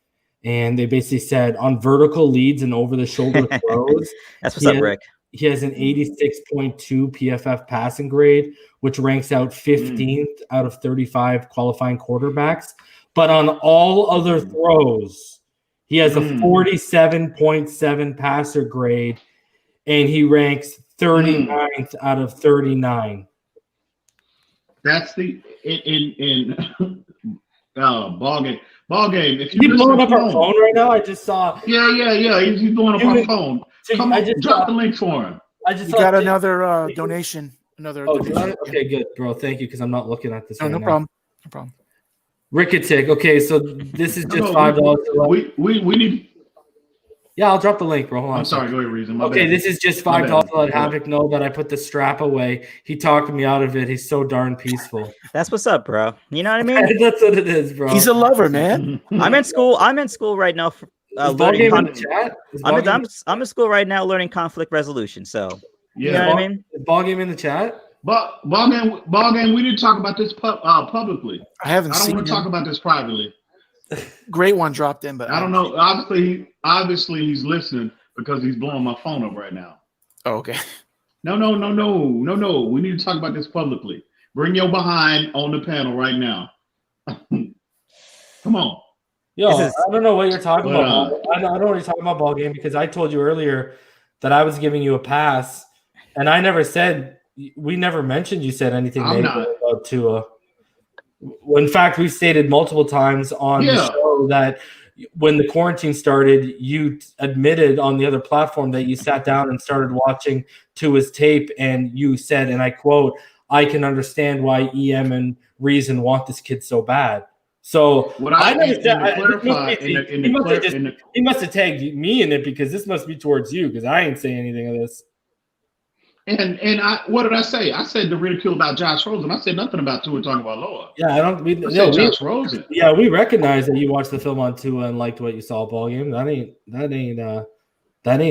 And they basically said on vertical leads and over-the-shoulder throws. That's what's up, Rick. He has an 86.2 PFF passing grade, which ranks out 15th out of 35 qualifying quarterbacks. But on all other throws, he has a 47.7 passer grade, and he ranks 39th out of 39. That's the ball game. Ball game. If Is he blowing up our phone right now? I just saw. Yeah. He's blowing up our phone. Come on, drop the link for him. You got another donation. Donation. Okay, good, bro. Thank you, because I'm not looking at this. No problem. No problem. Ricketic. Okay, so this is just $5. We need. Yeah, I'll drop the link, bro. Hold on. I'm sorry. Go ahead, Reason. Okay, this is just $5 to let Havoc know that I put the strap away. He talked me out of it. He's so darn peaceful. That's what's up, bro. You know what I mean? That's what it is, bro. He's a lover, man. I'm in school right now for learning. I'm in school right now learning conflict resolution. So you know what I mean? Is ball game in the chat? Ball game. We didn't talk about this publicly. I don't want to talk about this privately. Great one dropped in, but I don't know. Obviously, he's listening because he's blowing my phone up right now. Oh, okay. No. We need to talk about this publicly. Bring your behind on the panel right now. Come on. Yo, I don't know what you're talking about. I don't know what you're talking about, ball game, because I told you earlier that I was giving you a pass, and I never said. We never mentioned you said anything negative about Tua. In fact, we've stated multiple times on the show that when the quarantine started, you admitted on the other platform that you sat down and started watching Tua's tape, and you said, and I quote, "I can understand why EM and Reason want this kid so bad." So he must have tagged me in it, because this must be towards you, because I ain't saying anything of this. And what did I say? I said the ridicule about Josh Rosen. I said nothing about Tua Tagovailoa. Yeah, Josh Rosen. Yeah, we recognize that you watched the film on Tua and liked what you saw ball game. That ain't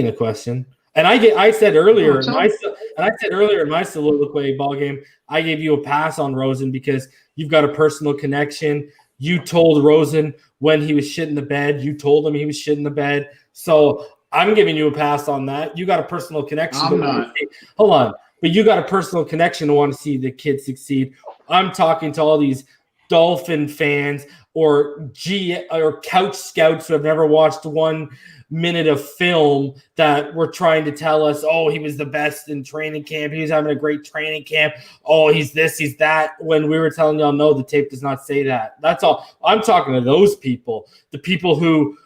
a question. And I said earlier in my soliloquy ball game, I gave you a pass on Rosen because you've got a personal connection. You told Rosen when he was shit in the bed. You told him he was shit in the bed. So I'm giving you a pass on that. You got a personal connection. I'm not. Hold on. but you got a personal connection to want to see the kids succeed. I'm talking to all these Dolphin fans or couch scouts who have never watched 1 minute of film that were trying to tell us, oh, he was the best in training camp. He was having a great training camp. Oh, he's this, he's that. When we were telling y'all, no, the tape does not say that. That's all. I'm talking to those people, the people who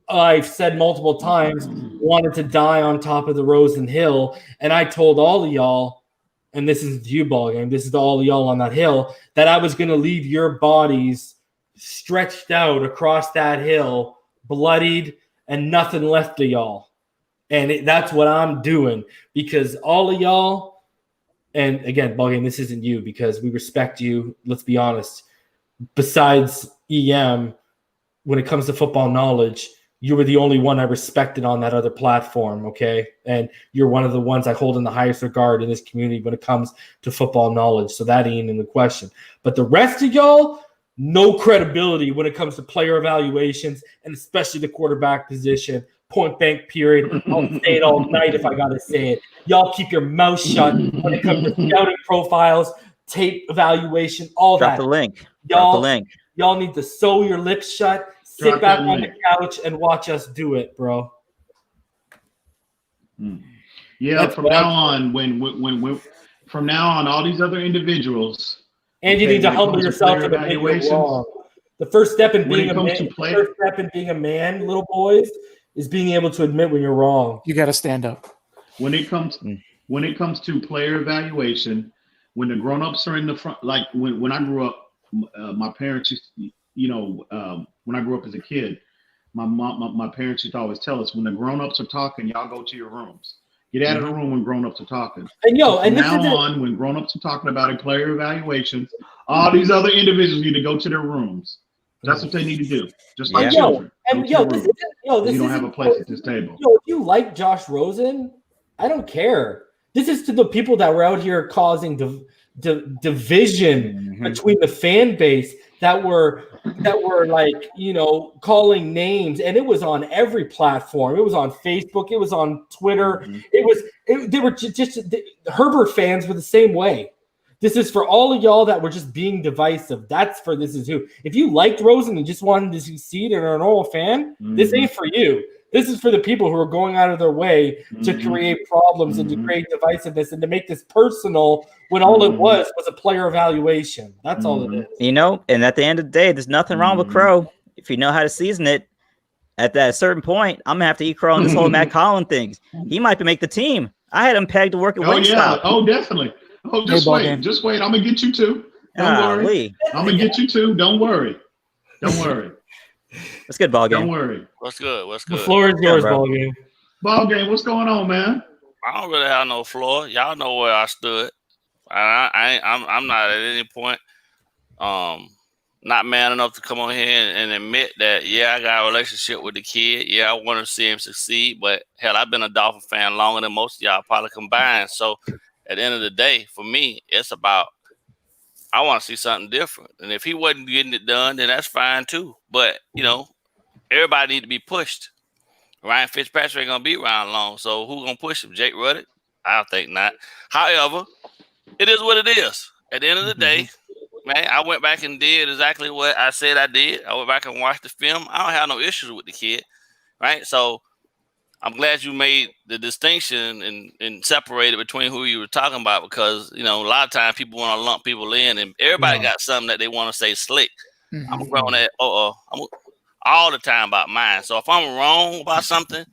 I've said multiple times wanted to die on top of the Rosen Hill. And I told all of y'all, and this is you, ball game, this is to all of y'all on that hill, that I was going to leave your bodies stretched out across that hill, bloodied, and nothing left of y'all. And that's what I'm doing, because all of y'all, and again, ball game, this isn't you, because we respect you. Let's be honest. Besides EM, when it comes to football knowledge, you were the only one I respected on that other platform, okay? And you're one of the ones I hold in the highest regard in this community when it comes to football knowledge. So that ain't in the question. But the rest of y'all, no credibility when it comes to player evaluations, and especially the quarterback position, point bank period. I'll say it all night if I got to say it. Y'all keep your mouth shut when it comes to scouting profiles, tape evaluation, all that. Drop the link. Y'all need to sew your lips shut. Sit back on the couch and watch us do it, bro. Yeah, from now on, from now on, all these other individuals. And you need to humble yourself and admit you're wrong. The first step in being a man, little boys, is being able to admit when you're wrong. You got to stand up. When it comes to player evaluation, when the grown-ups are in the front, like when I grew up, my parents used to, when I grew up as a kid, my parents used to always tell us, when the grown-ups are talking, y'all go to your rooms. Get out of the room when grown-ups are talking. And from now on, when grown-ups are talking about a player evaluations, all these other individuals need to go to their rooms. That's what they need to do. Just like children. You don't have a place at this table. If you like Josh Rosen, I don't care. This is to the people that were out here causing division between the fan base, that were like, calling names, and it was on every platform. It was on Facebook. It was on Twitter. They were just Herbert fans were the same way. This is for all of y'all that were just being divisive. That's for This Is Who. If you liked Rosen and just wanted to succeed and are an old fan, this ain't for you. This is for the people who are going out of their way to create problems and to create divisiveness and to make this personal when all it was a player evaluation. That's all it is. And at the end of the day, there's nothing wrong with Crow. If you know how to season it, at that certain point, I'm going to have to eat Crow on this whole Matt Collin thing. He might make the team. I had him pegged to work at Wingstop. Oh, definitely. Oh, just wait. Just wait. I'm going to get you too. Don't worry. I'm going to get you too. Don't worry. That's good, ball game. Don't worry. What's good? The floor is yours, ball game. Ball game. What's going on, man? I don't really have no floor. Y'all know where I stood. I'm not at any point not man enough to come on here and admit that, I got a relationship with the kid. I want to see him succeed. But hell, I've been a Dolphin fan longer than most of y'all probably combined. So at the end of the day, for me, it's about, I want to see something different. And if he wasn't getting it done, then that's fine too. But, everybody need to be pushed. Ryan Fitzpatrick ain't going to be around long. So who's going to push him? Jake Ruddick? I don't think not. However, it is what it is. At the end of the day, man, I went back and did exactly what I said I did. I went back and watched the film. I don't have no issues with the kid, right? So I'm glad you made the distinction and separated between who you were talking about, because, a lot of times people want to lump people in, and everybody got something that they want to say slick. I'm grown at I'm all the time about mine. So if I'm wrong about something,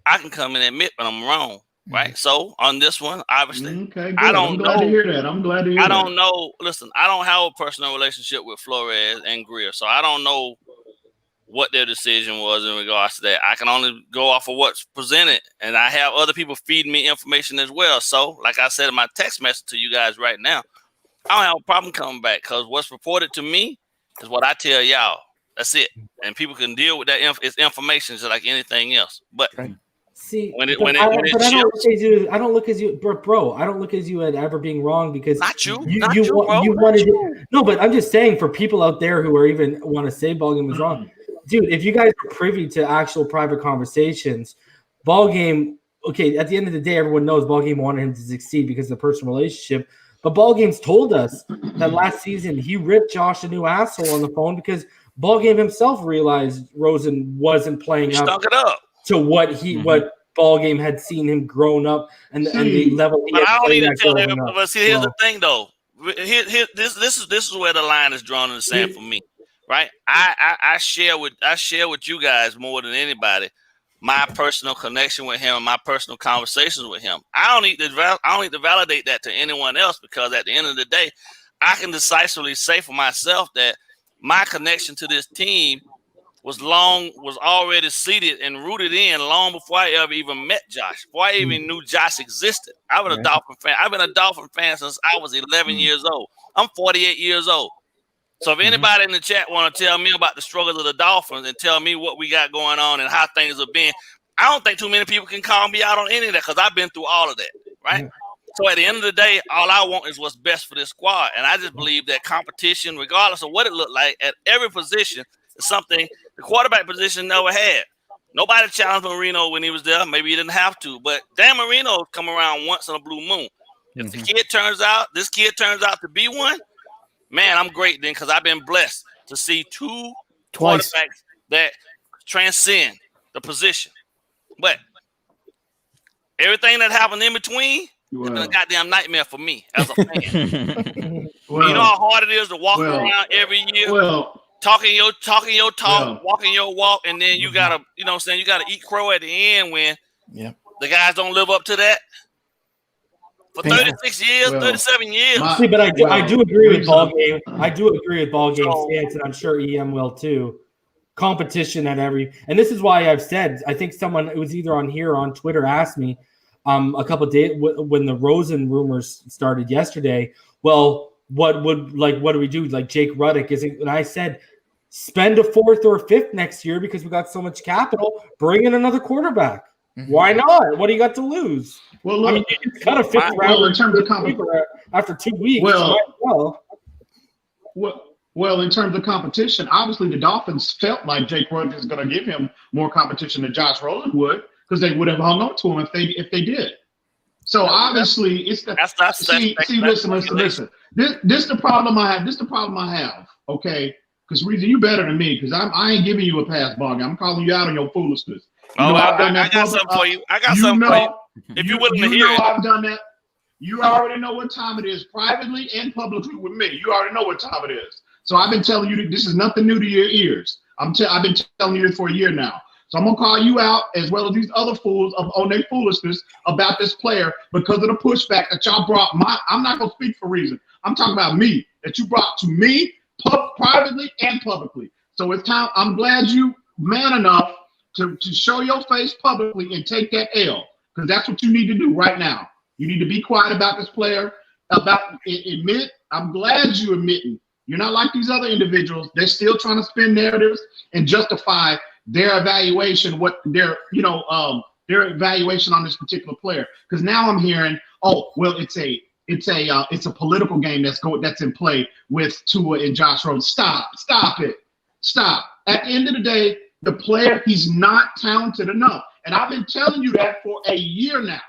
I can come and admit when I'm wrong, right? So on this one, obviously, I don't know. I'm glad to hear that. I don't know. Listen, I don't have a personal relationship with Flores and Greer, so I don't know what their decision was in regards to that. I can only go off of what's presented, and I have other people feeding me information as well. So, like I said in my text message to you guys right now, I don't have a problem coming back, because what's reported to me is what I tell y'all. That's it. And people can deal with that. It's information just like anything else. But see, I don't look as you, bro. I don't look as you at ever being wrong, because not you. No, but I'm just saying, for people out there who are even want to say Ballgame was wrong, dude. If you guys are privy to actual private conversations, Ballgame okay, at the end of the day, everyone knows Ballgame wanted him to succeed because of the personal relationship. But Ballgame's told us that last season he ripped Josh a new asshole on the phone because Ballgame himself realized Rosen wasn't playing up to what what Ballgame had seen him grown up and the level he But had I don't need to at tell growing everybody. up. But see, here's the thing, though. This is where the line is drawn in the sand for me, right? I share with you guys more than anybody my personal connection with him and my personal conversations with him. I don't need to validate that to anyone else, because at the end of the day, I can decisively say for myself that my connection to this team was already seated and rooted in long before I ever even met Josh, before I even knew Josh existed. I was a Dolphin fan. I've been a Dolphin fan since I was 11 years old. I'm 48 years old. So if anybody in the chat want to tell me about the struggles of the Dolphins and tell me what we got going on and how things have been, I don't think too many people can call me out on any of that, because I've been through all of that, right? So at the end of the day, all I want is what's best for this squad. And I just believe that competition, regardless of what it looked like, at every position is something the quarterback position never had. Nobody challenged Marino when he was there. Maybe he didn't have to. But Dan Marino come around once in a blue moon. If this kid turns out to be one, man, I'm great then, because I've been blessed to see two quarterbacks that transcend the position. But everything that happened in between has been a goddamn nightmare for me as a fan. You know how hard it is to walk around every year, talking your talk, walking your walk, and then you gotta, you know what I'm saying, you gotta eat crow at the end when the guys don't live up to that. For 36 years, 37 years. See, but I do agree with Ballgame. I do agree with Ballgame's stance, and I'm sure EM will too. Competition at every, and this is why I've said, I think someone, it was either on here or on Twitter, asked me a couple of days when the Rosen rumors started yesterday. Well, what do we do? Like Jake Ruddock isn't, and I said, spend a 4th or 5th next year because we got so much capital. Bring in another quarterback. Why not? What do you got to lose? Well, look, I mean, you can cut a 5th round in terms of competition after 2 weeks. Well, in terms of competition, obviously the Dolphins felt like Jake Ruddock is going to give him more competition than Josh Rosen would, because they would have hung on to him if they did. So obviously, it's the listen. This the problem I have. This the problem I have. Okay, because Reason, you better than me, because I ain't giving you a pass, Bog. I'm calling you out on your foolishness. I got something for you. I got something for you. If you're willing to hear it. I've done that. You already know what time it is, privately and publicly with me. You already know what time it is. So I've been telling you that this is nothing new to your ears. I've been telling you this for a year now. So I'm gonna call you out, as well as these other fools, on their foolishness about this player, because of the pushback that y'all brought. I'm not gonna speak for Reason. I'm talking about me, that you brought to me privately and publicly. So it's time. I'm glad you man enough to show your face publicly and take that L, because that's what you need to do right now. You need to be quiet about this player. Admit. I'm glad you admitting. You're not like these other individuals. They're still trying to spin narratives and justify their evaluation, their evaluation on this particular player. Because now I'm hearing, oh, well, it's a political game that's in play with Tua and Josh Rosen. Stop it. At the end of the day, the player, he's not talented enough. And I've been telling you that for a year now.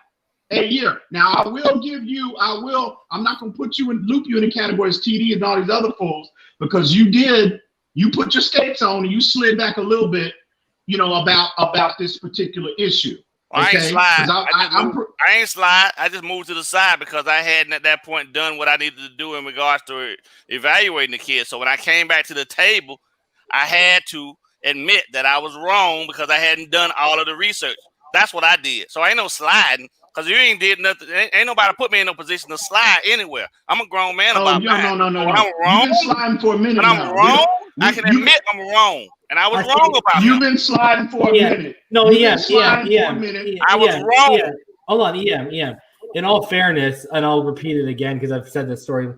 Now, I'm not going to loop you in the categories TD and all these other fools, because you put your skates on and you slid back a little bit, about this particular issue. Well, okay? I ain't slide. I ain't slide. I just moved to the side because I hadn't at that point done what I needed to do in regards to evaluating the kid. So when I came back to the table, I had to admit that I was wrong because I hadn't done all of the research. That's what I did. So ain't no sliding. Because you ain't did nothing. Ain't nobody put me in no position to slide anywhere. I'm a grown man about that. No. When I'm wrong, you've been sliding for a minute. When I'm wrong, I can admit I'm wrong. And I was wrong about it. You've been sliding for a minute. No, I was wrong. Hold on, EM. In all fairness, and I'll repeat it again because I've said this story.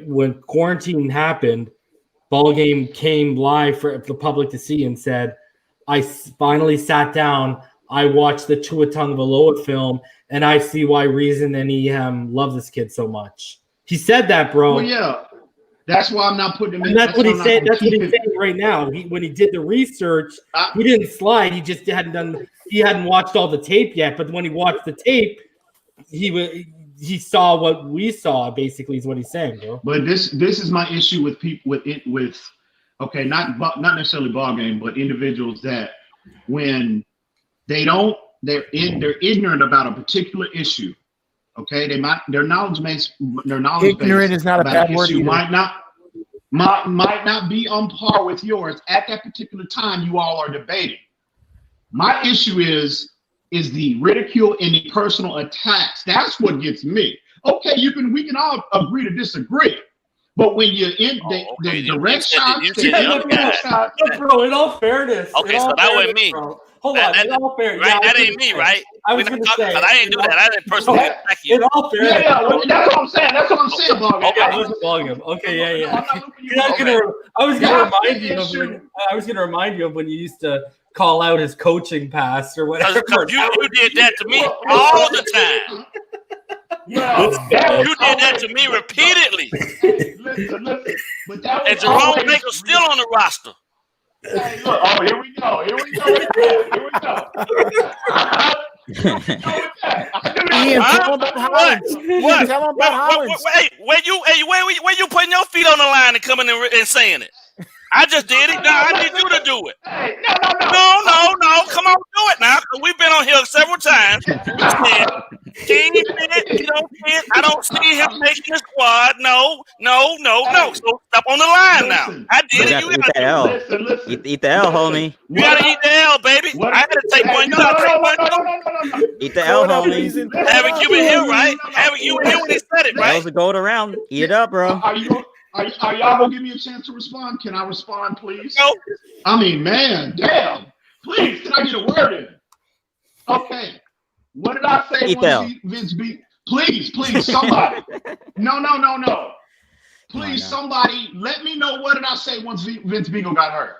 When quarantine happened, Ballgame came live for the public to see and said, I finally sat down. I watched the Tua Tagovailoa film, and I see why Reason and EM love this kid so much. He said that, bro. Well, yeah. That's why I'm not putting him in. And that's what he said. That's what he's saying. you right now. When he did the research, he didn't slide. He just hadn't watched all the tape yet. But when he watched the tape, he saw what we saw. Basically, is what he's saying, bro. But this is my issue with people with not necessarily ball game, but individuals that when they're ignorant about a particular issue. Okay, their knowledge ignorant is not a bad word. Might not be on par with yours at that particular time. You all are debating. My issue is the ridicule and the personal attacks. That's what gets me. Okay, we can all agree to disagree. But when you're in the direct shots, bro, in all fairness. Okay, so that wasn't me. Hold on, in all fairness. Right, that ain't me, right? I was going to say. I didn't do that. I didn't personally attack you. In all fairness. Yeah, that's what I'm saying. That's what I'm saying, Ballgame. Okay, yeah. I was going to remind you of when you used to call out his coaching pass or whatever. You did that to me all the time. You did that to me repeatedly. Listen. But that and Jerome Baker's still on the roster. Hey, look, here we go. Ian, tell him about Hollins. What? Tell him about Hollins. Wait, where you putting your feet on the line and coming and saying it? I just did it. Now I need you to do it. Hey, no. Come on, do it now. We've been on here several times. I don't see him making the squad. No. So stop on the line now. I did it. You gotta eat the L. Listen. Eat the L, homie. You gotta eat the L, baby. I had to take one. You gotta take one. No. Eat the L, homie. Haven't you been here, right? Haven't you been here when he said it, right? L's a gold around. Eat it up, bro. Are y'all gonna give me a chance to respond? Can I respond, please? No. I mean, man, damn. Please, can I get a word in? Okay. What did I say when Vince beat? Please, somebody. No. Please, somebody, let me know what did I say once Vince Beagle got hurt.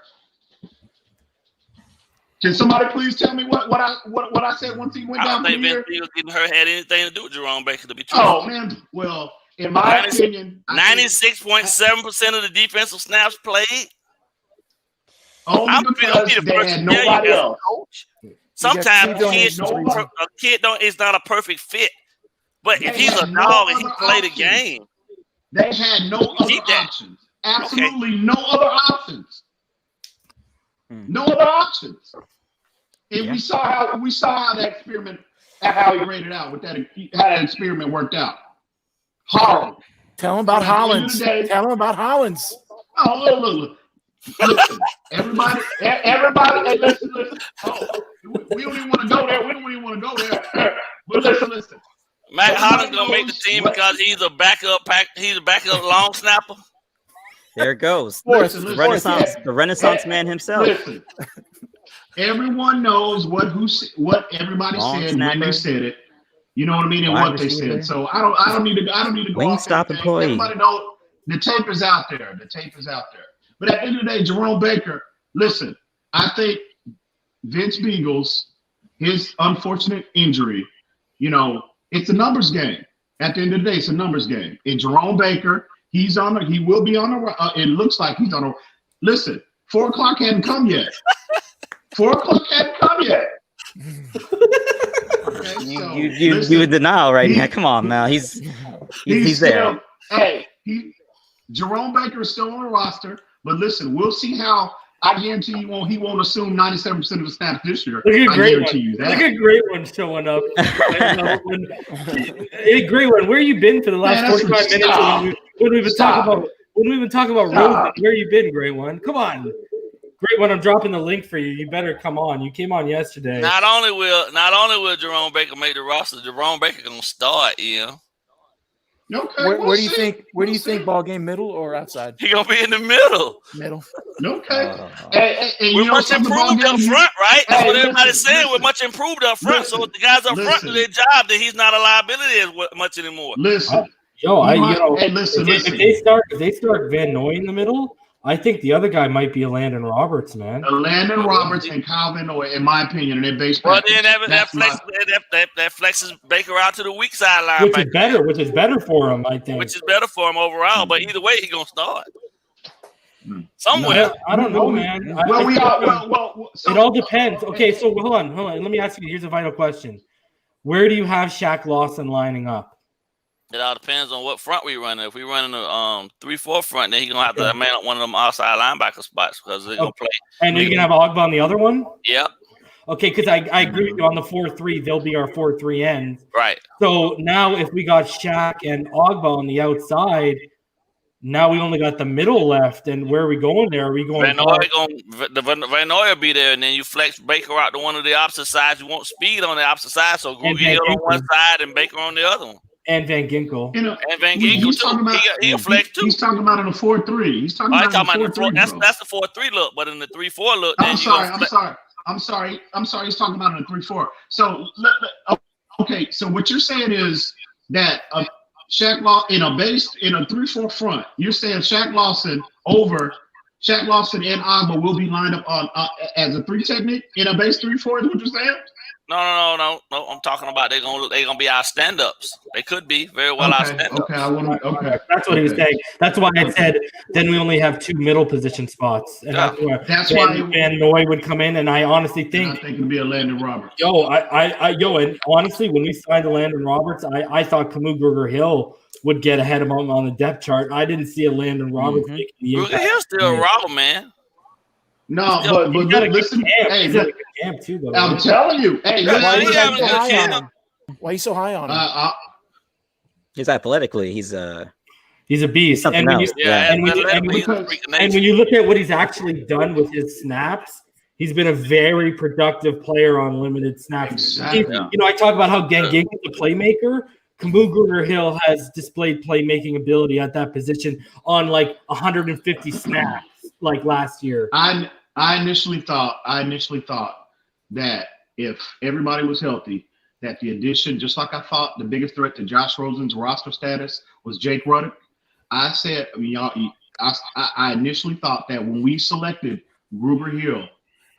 Can somebody please tell me what I said once he went down? I don't think Vince Beagle getting hurt had anything to do with Jerome Baker, to be true. Oh man, well. In my opinion, 96.7% of the defensive snaps played. Only because they had nobody else. Sometimes a kid is not a perfect fit. But if he's a dog and he played the game. They had no other options. Absolutely no other options. No other options. And we saw how that experiment, how he rated out with that, how that experiment worked out. Horrible. Tell him about Hollins. Tell him about Hollins. Oh, look. Listen, everybody, hey, listen. Oh, we don't even want to go there. But listen. Matt Hollins gonna make the team because he's a backup long snapper. There it goes. The Renaissance man himself. Listen, everyone knows what everybody said when they said it. You know what I mean, and what they said. So I don't need to go. Wingstop employee. Everybody knows the tape is out there. But at the end of the day, Jerome Baker. Listen, I think Vince Beagle's his unfortunate injury. It's a numbers game. At the end of the day, it's a numbers game. And Jerome Baker, he will be on the. It looks like he's on a. Listen, 4 o'clock hadn't come yet. 4 o'clock hadn't come yet. You in denial right now. Come on, now. He's there. Jerome Baker is still on the roster, but listen, we'll see how. I guarantee he won't assume 97% of the snaps this year. Look at Great One showing up. Great One, where you been for the last 45 minutes? When we've been talking about Rosen, where you been, Great One? Come on. Great One, I'm dropping the link for you. You better come on. You came on yesterday. Not only will Jerome Baker make the roster, Jerome Baker gonna start, Okay. Where do you think? Where do you think? Ball game, middle or outside? He gonna be in the middle. Okay. We're much improved up front, right? That's what everybody's saying. We're much improved up front. So if the guys up front do their job, then he's not a liability as much anymore. Listen. If they start Van Noy in the middle, I think the other guy might be a Landon Roberts, man. Landon Roberts and Kyle Van Noy, in my opinion, and their base. Well, then that flexes Baker out to the weak side line, which is better for him, I think. Which is better for him overall, but either way, he's gonna start. Somewhere. I don't know, man. It all depends. Okay, so hold on. Let me ask you. Here's a vital question. Where do you have Shaq Lawson lining up? It all depends on what front we running. If we running a 3-4 front, then he's gonna have to man up one of them outside linebacker spots because they're gonna play. And you're gonna have Ogba on the other one? Yeah. Okay, because I agree with you on the 4-3, they'll be our 4-3 ends. Right. So now if we got Shaq and Ogba on the outside, now we only got the middle left. And where are we going there? Are we going? Van Noy will be there, and then you flex Baker out to one of the opposite sides. You want speed on the opposite side, so Grugier Hill on one side and Baker on the other one. And Van Ginkel. And Van Ginkel too. He'll flex too. He's talking about in a 4-3. He's talking about in a 4-3. That's the 4-3 look, but in the 3-4 look, I'm sorry. He's talking about in a 3-4. So okay. So what you're saying is that Shaq Lawson in a 3-4 front. You're saying Shaq Lawson and Ogba will be lined up on as a 3 technique in a base 3-4. Is what you're saying? No. I'm talking about they're gonna be our stand-ups. They could be very well our stand-ups. Okay. That's what he was saying. That's why I said then we only have 2 middle position spots, and that's why Van Noy would come in. And I honestly think it'd be a Landon Roberts. And honestly, when we signed Landon Roberts, I thought Grugier Hill would get ahead of him on the depth chart. I didn't see a Landon Roberts making the impact. Grugier Hill's still raw, man. No, but listen. Hey, camp too, though, I'm telling you. Hey, why are you so high on him? He's athletically, he's a beast. And when you look at what he's actually done with his snaps, he's been a very productive player on limited snaps. Exactly. I talk about how Ginkel's a playmaker. Grugier Hill has displayed playmaking ability at that position on like 150 snaps, like last year. I initially thought that if everybody was healthy, that the addition, just like I thought the biggest threat to Josh Rosen's roster status was Jake Ruddock. I said, I initially thought that when we selected Grugier Hill,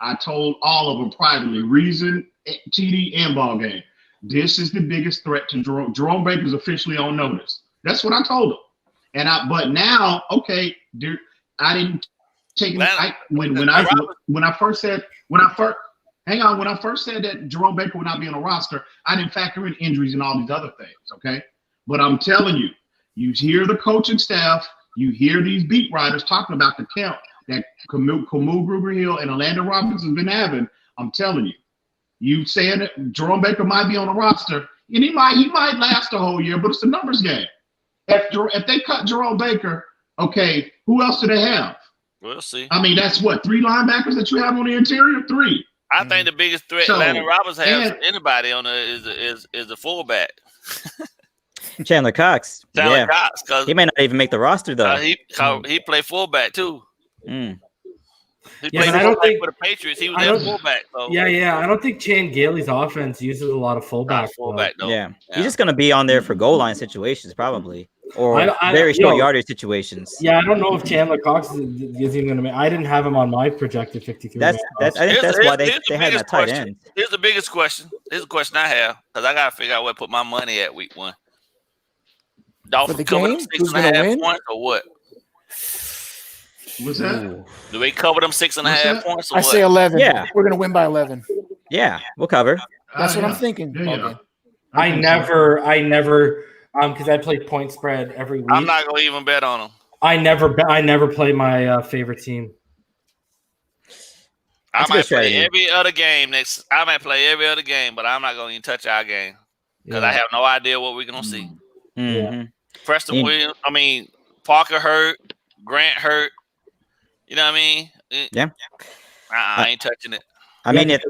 I told all of them privately, Reason, TD, and ball game, this is the biggest threat to Jerome. Jerome Baker's officially on notice. That's what I told him. But now, okay, dude, I didn't take it. When I first said that Jerome Baker would not be on the roster, I didn't factor in injuries and all these other things. Okay, but I'm telling you, you hear the coaching staff, you hear these beat writers talking about the camp that Grugier Hill and Landon Roberts has been having. I'm telling you. You saying that Jerome Baker might be on the roster, and he might last the whole year, but it's a numbers game. If they cut Jerome Baker, okay, who else do they have? We'll see. I mean, that's what, 3 linebackers that you have on the interior? 3. I think the biggest threat Landon Roberts has for anybody on is the fullback. Chandler Cox. Cox, because he may not even make the roster though. He played fullback too. He Yeah, played I don't think for the Patriots. He was their fullback. So. Yeah. I don't think Chan Gailey's offense uses a lot of fullback. Though. Yeah, he's just going to be on there for goal line situations probably, or very short yardage situations. Yeah, I don't know if Chandler Cox is even going to make. I didn't have him on my projected 53. I think that's why they had that tight end. Here's the biggest question. Here's the question I have, because I got to figure out where to put my money at week 1. Dolphins coming up 6.5 points or what? What's that? Do they cover them 6.5 points? Or I say 11. Yeah, we're gonna win by 11. Yeah, we'll cover. That's what I'm thinking. Yeah. I never, because I play point spread every week. I'm not gonna even bet on them. I never play my favorite team. I might play every other game I might play every other game, but I'm not gonna even touch our game because I have no idea what we're gonna see. Mm-hmm. Preston Williams. Parker hurt. Grant hurt. You know what I mean? Yeah. I ain't touching it. I mean, it's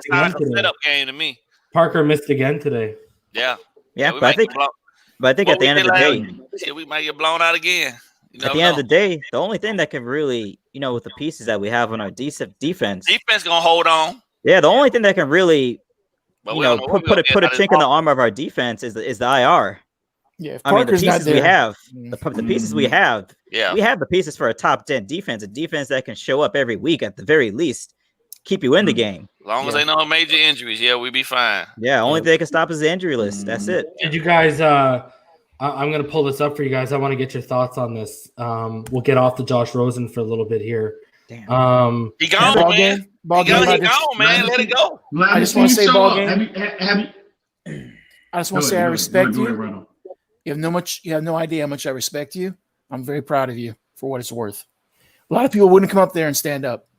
not a setup game to me. Parker missed again today. Yeah. But I think at the end of the day, we might get blown out again. At the end of the day, the only thing that can really, with the pieces that we have on our defense gonna hold on. Yeah, the only thing that can really, put a chink in the armor of our defense is the IR. Yeah, the pieces we have, the pieces we have, we have the pieces for a top 10 defense, a defense that can show up every week at the very least, keep you in the game. As long as they know major injuries, we be fine. Yeah, only thing that can stop is the injury list. That's it. Did you guys? I'm going to pull this up for you guys. I want to get your thoughts on this. We'll get off the Josh Rosen for a little bit here. Damn. He gone, ball man. game. Ball game. He gone, man. Let it go. I just want to say, ball game. Have I just want to say I respect you. You have no idea how much I respect you. I'm very proud of you for what it's worth. A lot of people wouldn't come up there and stand up.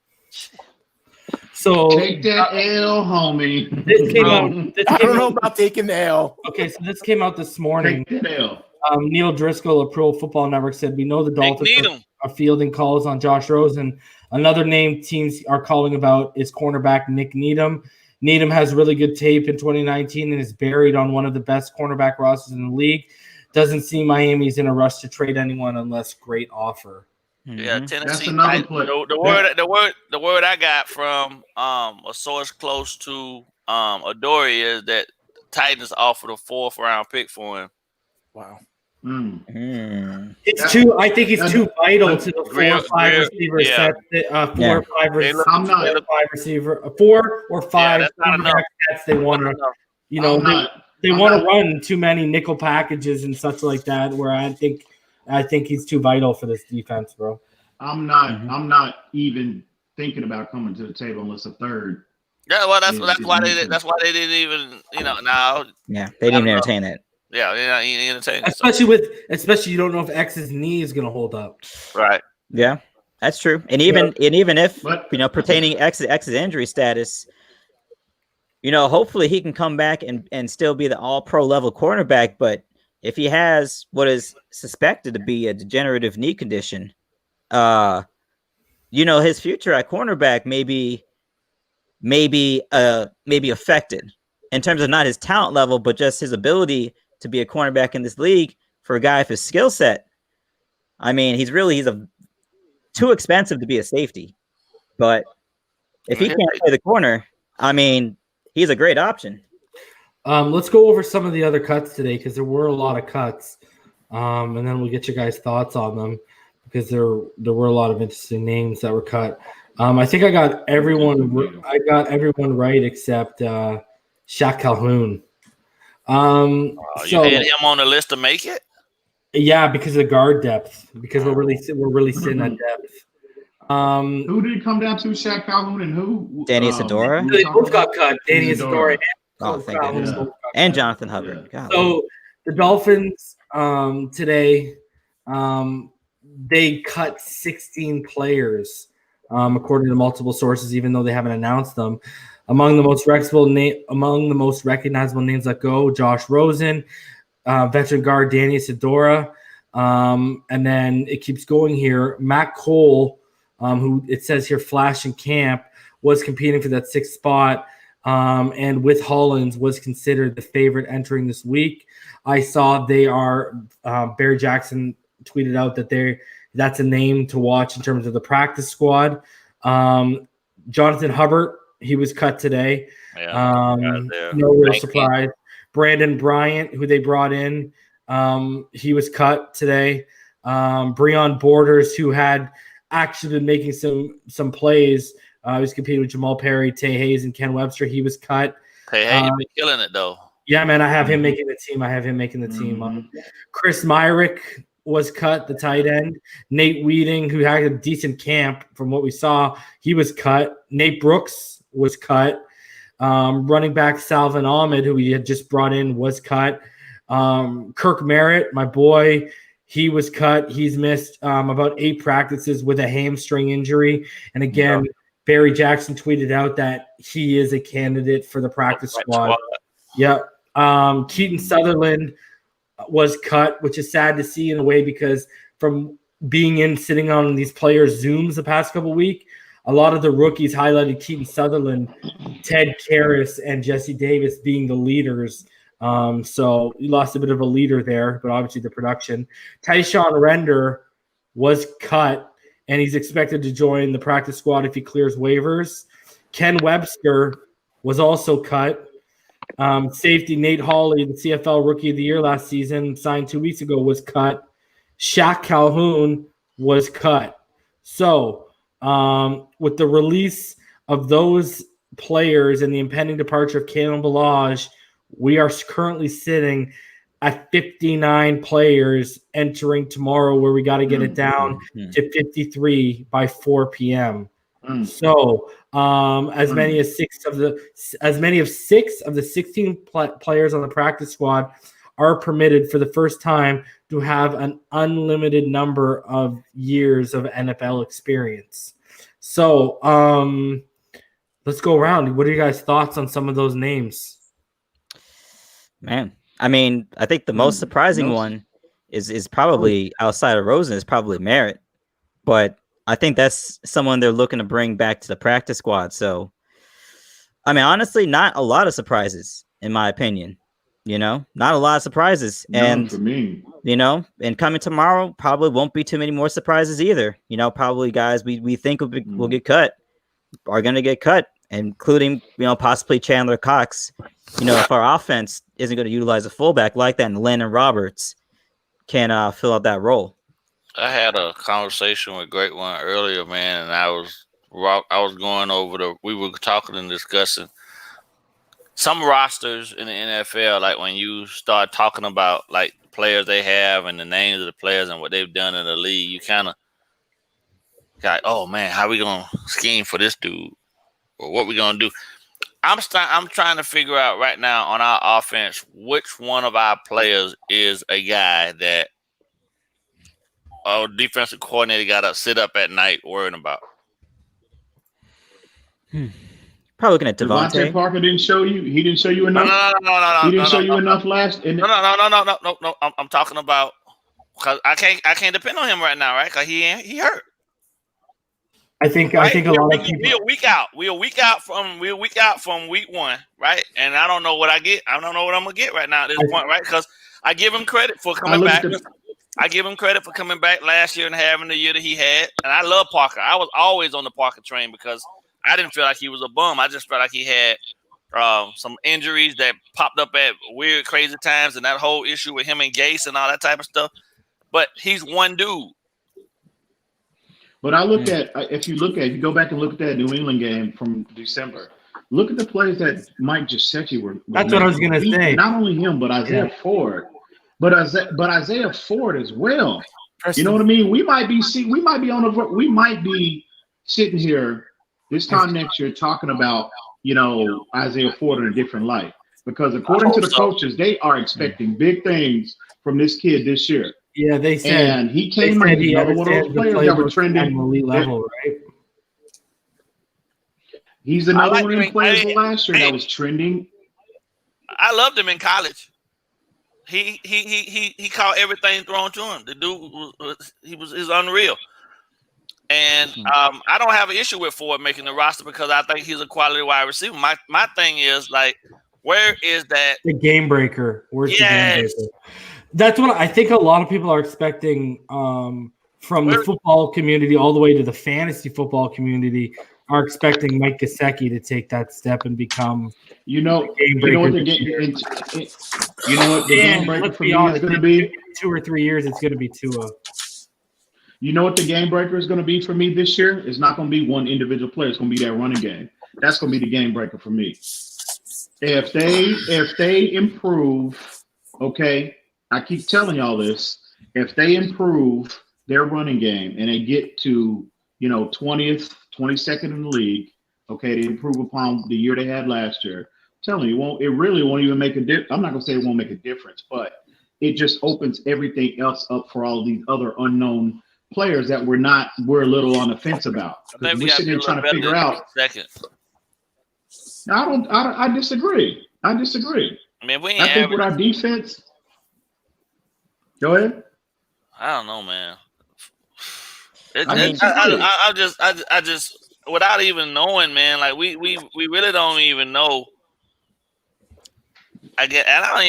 So take that L, homie. This came out. I don't know about taking the L. Okay, so this came out this morning. Take that L. Neil Driscoll of Pro Football Network said, "We know the Dolphins are fielding calls on Josh Rosen. Another name teams are calling about is cornerback Nick Needham. Needham has really good tape in 2019 and is buried on one of the best cornerback rosters in the league. Doesn't seem Miami's in a rush to trade anyone unless great offer." Yeah, Tennessee. That's another play. The word I got from a source close to Adoree is that Titans offered a 4th round pick for him. Wow. It's too. I think he's too vital to the 4 or 5 receiver set. 4 or 5 receiver. I'm not 5 receiver. 4 or 5 sets. They want to, they want to run too many nickel packages and such like that. Where I think he's too vital for this defense, bro. I'm not even thinking about coming to the table unless a third. Yeah, well, that's why they didn't even now. Yeah, they didn't entertain it. Yeah, he entertained it. Especially you don't know if X's knee is going to hold up. Right. Yeah, that's true. And even if pertaining X's injury status, hopefully he can come back and still be the all-pro level cornerback. But if he has what is suspected to be a degenerative knee condition, his future at cornerback may be affected in terms of not his talent level, but just his ability to be a cornerback in this league for a guy of his skill set. I mean, he's too expensive to be a safety, but if he can't play the corner, I mean, he's a great option. Let's go over some of the other cuts today because there were a lot of cuts, and then we'll get you guys' thoughts on them because there were a lot of interesting names that were cut. I think I got everyone. I got everyone right except Shaq Calhoun. You had him on the list to make it? Yeah, because of the guard depth. Because we're really sitting at depth. Who did it come down to? Shaq Calhoun and who? Danny Isidora. They both got cut. Danny Isidora. Oh, thank goodness. And Jonathan Hubbard. Yeah. So the Dolphins today, they cut 16 players, according to multiple sources, even though they haven't announced them. Among the most recognizable names let go: Josh Rosen, veteran guard Danny Isidora, and then it keeps going here. Matt Cole, who it says here flash in camp, was competing for that 6th spot, and with Hollins was considered the favorite entering this week. I saw they are Barry Jackson tweeted out that that's a name to watch in terms of the practice squad. Jonathan Hubbard. He was cut today. Yeah, no real surprise. Brandon Bryant, who they brought in, he was cut today. Breon Borders, who had actually been making some plays. He was competing with Jamal Perry, Tay Hayes, and Ken Webster. He was cut. Hey, you've been killing it, though. Yeah, man, I have him making the team. Chris Myrick was cut, the tight end. Nate Weeding, who had a decent camp from what we saw, he was cut. Nate Brooks was cut. Running back Salvin Ahmed, who we had just brought in, was cut. Kirk Merritt, my boy, he was cut. He's missed about 8 practices with a hamstring injury. And again, Barry Jackson tweeted out that he is a candidate for the practice squad. Yeah. Keaton Sutherland was cut, which is sad to see in a way because from being sitting on these players' Zooms the past couple of weeks, a lot of the rookies highlighted Keaton Sutherland, Ted Karras, and Jesse Davis being the leaders. So you lost a bit of a leader there, but obviously the production. Tyshawn Render was cut, and he's expected to join the practice squad if he clears waivers. Ken Webster was also cut. Safety Nate Hawley, the CFL Rookie of the Year last season, signed 2 weeks ago, was cut. Shaq Calhoun was cut. So with the release of those players and the impending departure of Kalen Ballage, we are currently sitting at 59 players entering tomorrow, where we got to get it down to 53 by 4 p.m. So as many as six of the 16 players on the practice squad are permitted for the first time to have an unlimited number of years of NFL experience. So let's go around. What are you guys' thoughts on some of those names? Man, I mean, I think the most surprising one is probably outside of Rosen is probably Merritt, but I think that's someone they're looking to bring back to the practice squad. So, I mean, honestly, not a lot of surprises in my opinion. Not a lot of surprises, and for me, and coming tomorrow probably won't be too many more surprises either. Probably guys we think will get cut are going to get cut, including possibly Chandler Cox. If our offense isn't going to utilize a fullback like that, and Landon Roberts can fill out that role. I had a conversation with Great One earlier, man, and I was going over we were talking and discussing some rosters in the NFL. Like when you start talking about like players they have and the names of the players and what they've done in the league, you kind of like, oh man, how we gonna scheme for this dude, or what we gonna do? I'm trying to figure out right now on our offense which one of our players is a guy that our defensive coordinator got to sit up at night worrying about. Probably looking at Devontae. Parker didn't show you. He didn't show you enough. No. He didn't show you enough last. No. I'm talking about because I can't depend on him right now, right? Because he hurt. I think a lot of people. We're a week out. We're a week out from week one, right? And I don't know what I get. I don't know what I'm gonna get right now at this point, right? Because I give him credit for coming back. I give him credit for coming back last year and having the year that he had. And I love Parker. I was always on the Parker train because I didn't feel like he was a bum. I just felt like he had some injuries that popped up at weird, crazy times, and that whole issue with him and Gase and all that type of stuff. But he's one dude. But I look at if you go back and look at that New England game from December. Look at the plays that Mike Gesicki were. That's what I was gonna say. Not only him, but Isaiah Ford. But Isaiah Ford as well. You know what I mean? We might be sitting here this time next year talking about Isaiah Ford in a different light, because according to the coaches, they are expecting big things from this kid this year. Yeah, they said, and he came in another one of those players that were trending elite level, right? He's another one of the players from last year that was trending. I loved him in college. He caught everything thrown to him. The dude is unreal. And I don't have an issue with Ford making the roster because I think he's a quality wide receiver. My thing is like, where is that the game breaker? Where's the game breaker? That's what I think a lot of people are expecting from the football community all the way to the fantasy football community are expecting Mike Gesicki to take that step and become the game breaker. What the game breaker for me is going to be? 2 or 3 years, it's going to be Tua. You know what the game breaker is going to be for me this year? It's not going to be one individual player. It's going to be that running game. That's going to be the game breaker for me. If they improve, okay, I keep telling y'all this. If they improve their running game and they get to 20th, 22nd in the league, okay, they improve upon the year they had last year. I'm telling you, it really won't even make a difference. I'm not going to say it won't make a difference, but it just opens everything else up for all these other unknown players that we're a little on the fence about. We're sitting there trying to figure out. Second. I disagree. I mean, I think with our defense. Go ahead. I don't know, man. I just without even knowing, man. Like we really don't even know. I don't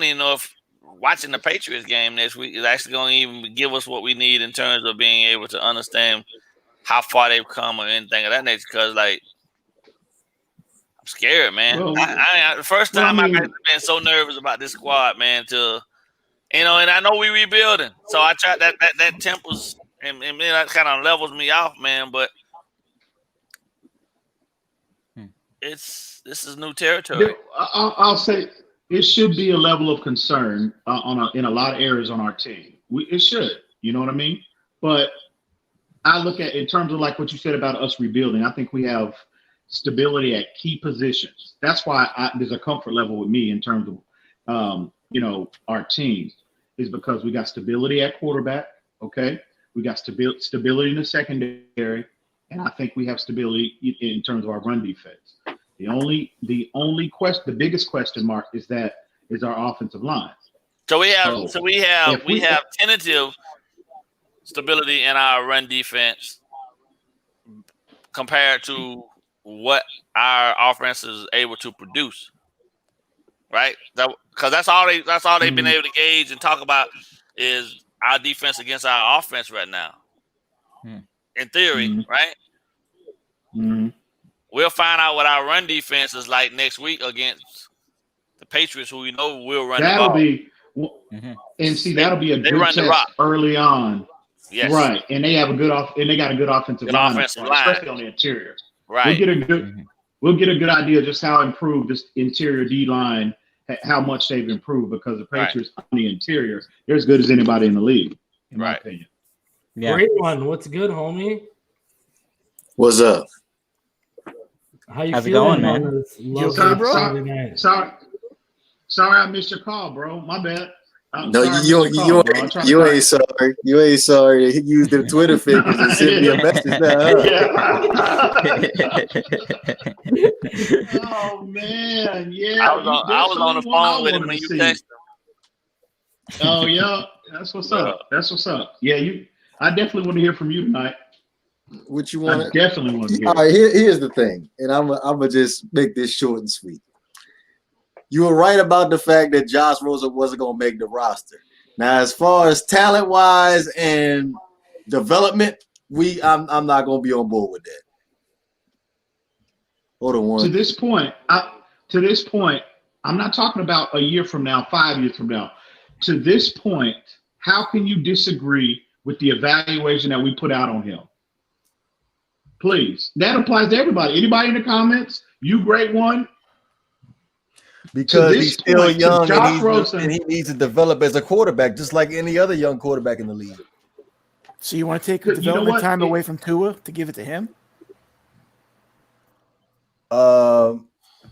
even know if watching the Patriots game next week is actually going to even give us what we need in terms of being able to understand how far they've come or anything of that nature. Because I'm scared, man. Well, the first time I've been so nervous about this squad, man. And I know we rebuilding, so I tried that tempers and that kind of levels me off, man. But this is new territory. I'll say it should be a level of concern in a lot of areas on our team. It should, you know what I mean? But I look at, in terms of like what you said about us rebuilding, I think we have stability at key positions. That's why there's a comfort level with me in terms of, our team, is because we got stability at quarterback. Okay. We got stability in the secondary. And I think we have stability in terms of our run defense. The biggest question mark is our offensive line. So we have tentative stability in our run defense compared to what our offense is able to produce, right? Because that's all they've been able to gauge and talk about is our defense against our offense right now. In theory, right? Mm-hmm. We'll find out what our run defense is like next week against the Patriots, who we know will run the ball. That'll be a good test early on. Yes. Right, and they have they got a good offensive line, especially on the interior. Right, we'll get a good idea just how improved this interior D line, how much they've improved, because the Patriots on the interior, they're as good as anybody in the league, in my opinion. Yeah. Great one. What's good, homie? What's up? How you How's feeling, it going, man? You okay, bro? Sorry, I missed your call, bro. My bad. No, you ain't sorry. You ain't sorry. He used them Twitter figures and sent me a message now. Oh man, yeah. I was on the phone with him when you texted him. Oh yeah, that's what's up. That's what's up. Yeah, I definitely want to hear from you tonight. What you want? I definitely want to hear. All right, here's the thing, and I'm gonna just make this short and sweet. You were right about the fact that Josh Rosen wasn't going to make the roster. Now, as far as talent-wise and development, I'm not going to be on board with that. Hold on one. To this point, I'm not talking about a year from now, 5 years from now. To this point, how can you disagree with the evaluation that we put out on him? Please. That applies to everybody. Anybody in the comments? You great one. Because he's still young and he needs to develop as a quarterback, just like any other young quarterback in the league. So you want to take development time away from Tua to give it to him?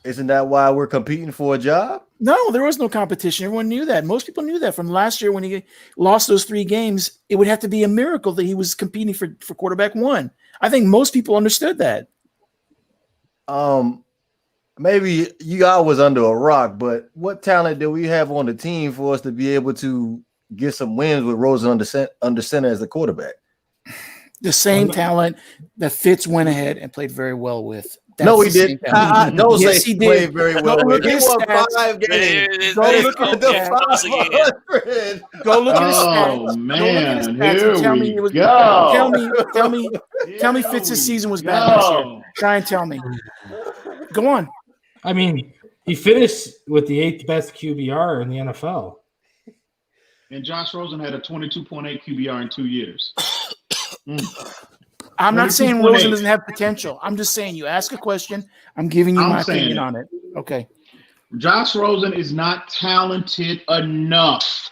Isn't that why we're competing for a job? No, there was no competition. Everyone knew that. Most people knew that from last year when he lost those 3 games. It would have to be a miracle that he was competing for quarterback 1. I think most people understood that. Maybe you all was under a rock, but what talent do we have on the team for us to be able to get some wins with Rosen under center as the quarterback? The same talent that Fitz went ahead and played very well with. No, he didn't. Don't yes, say he played did. very well with. He won 5 games. Go look at the 500. Go look at his stats. Oh man, tell me Fitz's season was bad this year. Try and tell me. Go on. I mean, he finished with the 8th best QBR in the NFL. And Josh Rosen had a 22.8 QBR in 2 years. I'm not saying Rosen doesn't have potential. I'm just saying you ask a question. I'm giving you my opinion on it. Okay. Josh Rosen is not talented enough.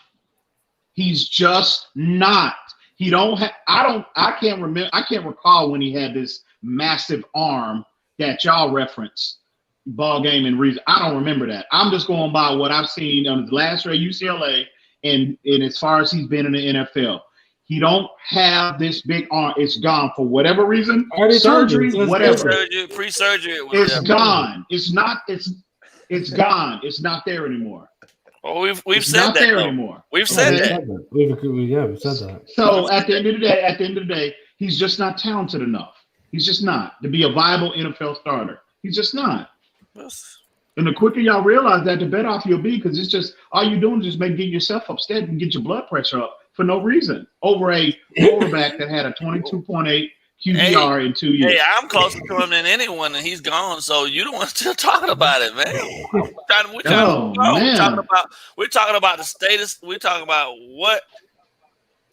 He's just not. He don't have. I can't remember. I can't recall when he had this massive arm that y'all referenced. Ball game and reason. I don't remember that. I'm just going by what I've seen on his last year at UCLA and as far as he's been in the NFL. He don't have this big arm. It's gone for whatever reason. Surgery, whatever. Pre-surgery. It's gone. It's not. It's gone. It's not there anymore. Well, we've said that there anymore. We've said that. We've said that. So at the end of the day, he's just not talented enough. He's just not to be a viable NFL starter. He's just not. And the quicker y'all realize that, the better off you'll be, because it's just all you're doing is get yourself upset and get your blood pressure up for no reason over a quarterback that had a 22.8 QBR in 2 years. Hey, I'm closer to him than anyone, and he's gone. So you don't want to still talking about it, man. We're talking about the status. We're talking about what.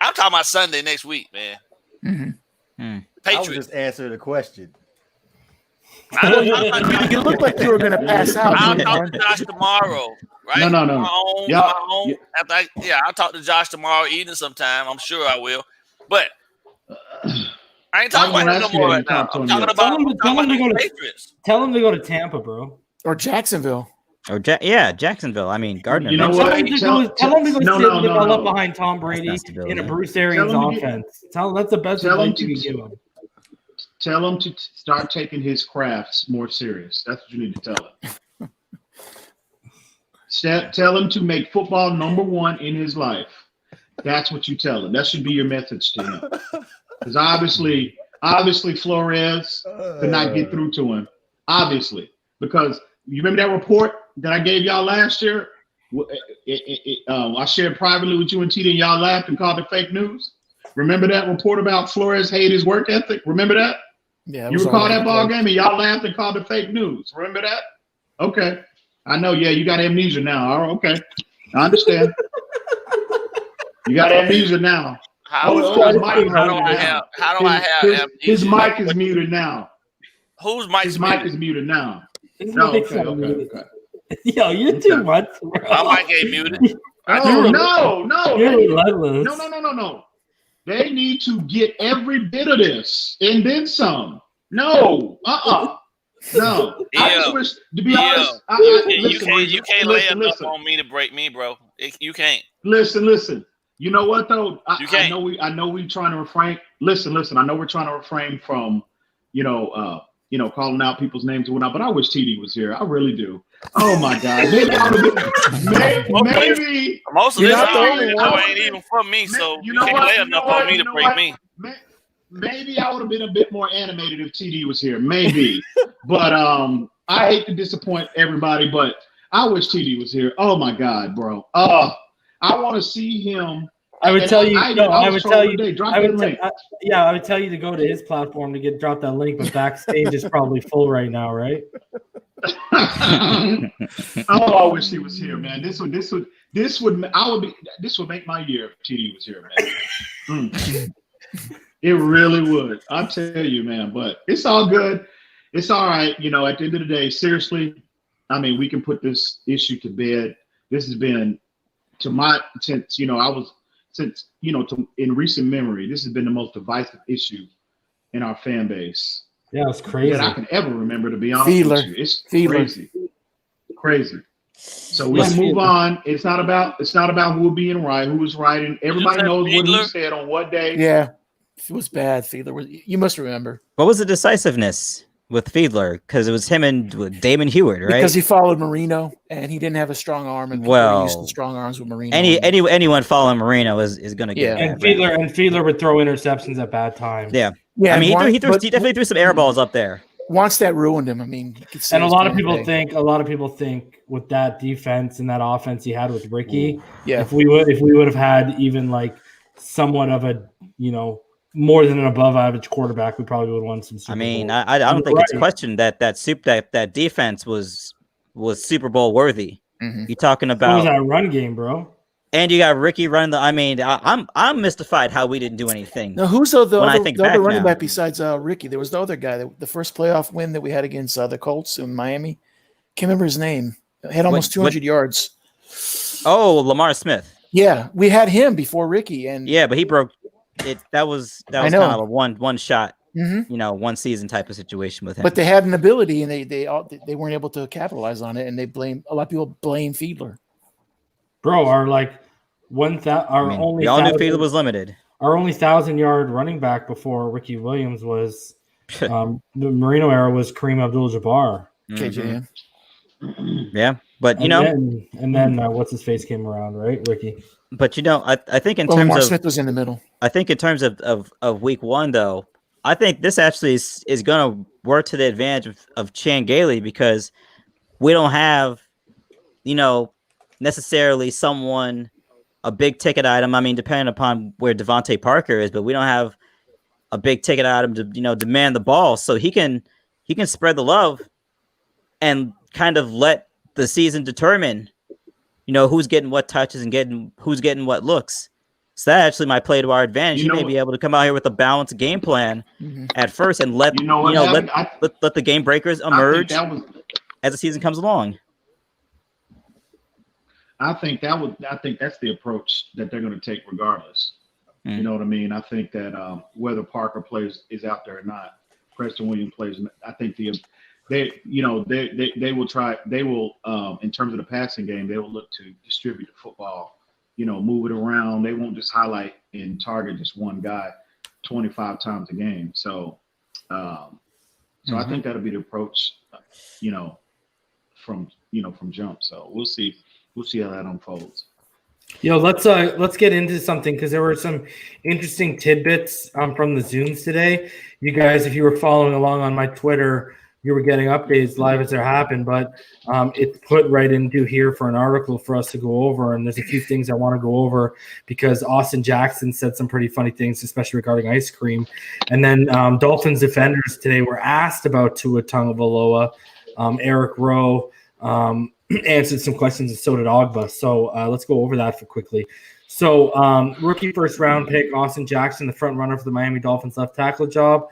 I'm talking about Sunday next week, man. Mm-hmm. Patriots. I was just answer the question. You look like you were going to pass out. I'll talk to Josh tomorrow, right? No. My own. I'll talk to Josh tomorrow evening sometime. I'm sure I will. But I ain't talking about him no more right now. I'm talking about the Patriots. Tell him to go to Tampa, bro. Or Jacksonville. Or Jacksonville. I mean, Gardner. You know what? Tell him to go sit and develop behind Tom Brady in a Bruce Arians offense. Tell him that's the best advice you can give him. Tell him to start taking his crafts more serious. That's what you need to tell him. Tell him to make football number one in his life. That's what you tell him. That should be your message to him. Because obviously Flores could not get through to him. Obviously. Because you remember that report that I gave y'all last year? I shared privately with you and Tita, and y'all laughed and called it fake news. Remember that report about Flores hate his work ethic? Remember that? Yeah. You recall that ball game and y'all laughed and called it fake news. Remember that? Okay. I know. Yeah, you got amnesia now. All right, okay. I understand. You got amnesia now. How do I have amnesia? His mic is muted now. Whose mic is muted? His mic is muted now. No, okay. Yo, you're too much, bro. My mic ain't muted. No. You're relentless. No. They need to get every bit of this and then some. No. No. I just wish, to be honest, you can't lay enough on me to break me, bro. You can't. Listen. You know what though? You can't. I know we trying to refrain. Listen. I know we're trying to refrain from, calling out people's names and whatnot. But I wish TD was here. I really do. Oh my God. Maybe most of this ain't even from me, so you can't lay enough on me to break me. Maybe I would have been a bit more animated if TD was here. Maybe. But I hate to disappoint everybody, but I wish TD was here. Oh my God, bro. I want to see him. I would tell you to go to his platform to drop that link, but Backstage is probably full right now, right? I wish he was here, man. This would make my year if TD was here, man. It really would. I'll tell you, man. But it's all good. It's all right. At the end of the day, seriously, I mean, we can put this issue to bed. This has been, in recent memory, this has been the most divisive issue in our fan base. Yeah, it's crazy. That I can ever remember, to be honest with you. It's crazy. So we move on. It's not about who was being right, who was right, and everybody knows what he said on what day. Yeah, it was bad. Fiedler, you must remember. What was the decisiveness with Fiedler? Because it was him and Damon Heward, right? Because he followed Marino, and he didn't have a strong arm, and people used the strong arms with Marino. Anyone following Marino is going to get. And Fiedler would throw interceptions at bad times. Yeah. I mean, he definitely threw some air balls up there. Once that ruined him, I mean, and a lot of people think with that defense and that offense he had with Ricky, if we would have had even like somewhat of a more than an above average quarterback, we probably would have won some Super Bowl. I don't think it's questioned that defense was Super Bowl worthy. Mm-hmm. You're talking about was that run game, bro. And you got Ricky running I'm mystified how we didn't do anything. Now, who's the other running back besides Ricky? There was the other guy, the first playoff win that we had against the Colts in Miami. Can't remember his name. Had almost 200 yards. Oh, Lamar Smith. Yeah, we had him before Ricky, and but he broke it. That was kind of a one shot, one season type of situation with him. But they had an ability, and they weren't able to capitalize on it, and a lot of people blame Fiedler. Bro, we all knew Fiedler was limited. Our only 1,000-yard running back before Ricky Williams was the Marino era was Kareem Abdul-Jabbar. KJM. Yeah, but then what's his face came around, right, Ricky? But I think in terms of Smith was in the middle. I think in terms of week one, though, I think this actually is going to work to the advantage of Chan Gailey, because we don't have, necessarily a big ticket item. I mean, depending upon where Devontae Parker is, but we don't have a big ticket item to demand the ball, so he can spread the love and kind of let the season determine who's getting what touches and who's getting what looks. So that actually might play to our advantage. You may be able to come out here with a balanced game plan at first and let the game breakers emerge as the season comes along. I think that's the approach that they're going to take regardless. You know what I mean? I think that whether Parker is out there or not, Preston Williams plays. I think they will try. They will in terms of the passing game, they will look to distribute the football. Move it around. They won't just highlight and target just one guy 25 times a game. So I think that'll be the approach. From jump. So we'll see how that unfolds. Let's get into something because there were some interesting tidbits from the Zooms today. You guys, if you were following along on my Twitter, you were getting updates live as they happen, but it's put right into here for an article for us to go over. And there's a few things I want to go over because Austin Jackson said some pretty funny things, especially regarding ice cream. And then Dolphins defenders today were asked about Tua Tagovailoa. Eric Rowe answered some questions, and so did Ogba. So let's go over that quickly. So rookie first-round pick Austin Jackson, the front runner for the Miami Dolphins left tackle job,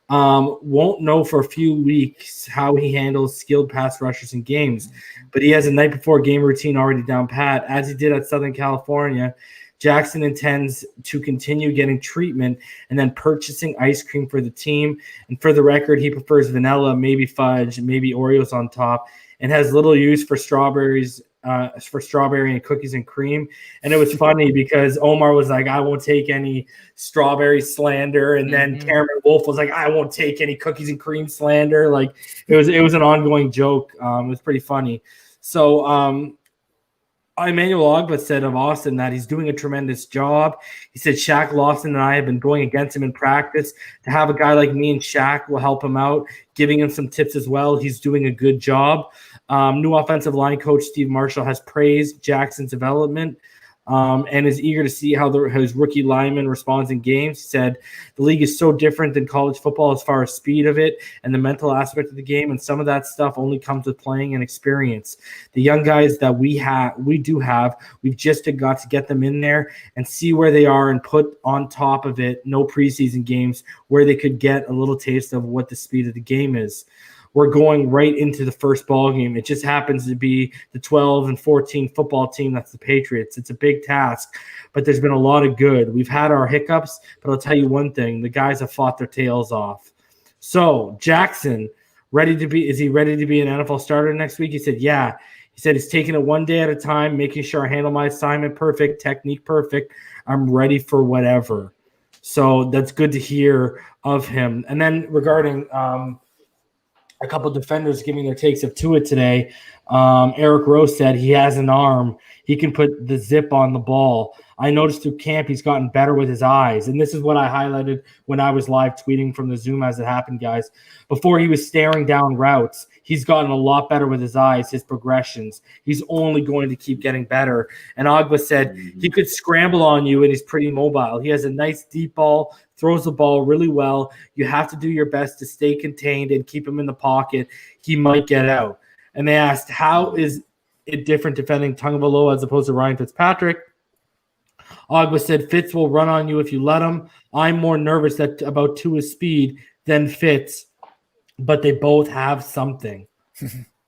won't know for a few weeks how he handles skilled pass rushers in games, but he has a night before game routine already down pat. As he did at Southern California, Jackson intends to continue getting treatment and then purchasing ice cream for the team. And for the record, he prefers vanilla, maybe fudge, maybe Oreos on top, and has little use for strawberry and cookies and cream. And it was funny because Omar was like, I won't take any strawberry slander. And then Cameron Wolf was like, I won't take any cookies and cream slander. Like it was an ongoing joke. It was pretty funny. So Emmanuel Ogba said of Austin that he's doing a tremendous job. He said Shaq Lawson and I have been going against him in practice. To have a guy like me and Shaq will help him out, giving him some tips as well. He's doing a good job. New offensive line coach Steve Marshall has praised Jackson's development and is eager to see how his rookie lineman responds in games. He said the league is so different than college football as far as speed of it and the mental aspect of the game, and some of that stuff only comes with playing and experience. The young guys that we've just got to get them in there and see where they are and put on top of it no preseason games where they could get a little taste of what the speed of the game is. We're going right into the first ball game. It just happens to be the 12 and 14 football team. That's the Patriots. It's a big task, but there's been a lot of good. We've had our hiccups, but I'll tell you one thing. The guys have fought their tails off. So Jackson, is he ready to be an NFL starter next week? He said, yeah. He said he's taking it one day at a time, making sure I handle my assignment perfect, technique perfect. I'm ready for whatever. So that's good to hear of him. And then regarding a couple of defenders giving their takes of Tua today. Eric Rowe said he has an arm. He can put the zip on the ball. I noticed through camp he's gotten better with his eyes. And this is what I highlighted when I was live tweeting from the Zoom as it happened, guys. Before he was staring down routes, he's gotten a lot better with his eyes, his progressions. He's only going to keep getting better. And Ogba said he could scramble on you and he's pretty mobile. He has a nice deep ball, throws the ball really well. You have to do your best to stay contained and keep him in the pocket. He might get out. And they asked, how is it different defending Tagovailoa as opposed to Ryan Fitzpatrick? Ogba said, Fitz will run on you if you let him. I'm more nervous about Tua's speed than Fitz, but they both have something.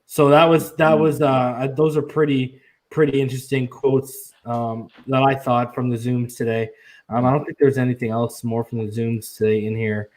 So those are pretty interesting quotes that I thought from the Zooms today. I don't think there's anything else more from the Zooms today in here.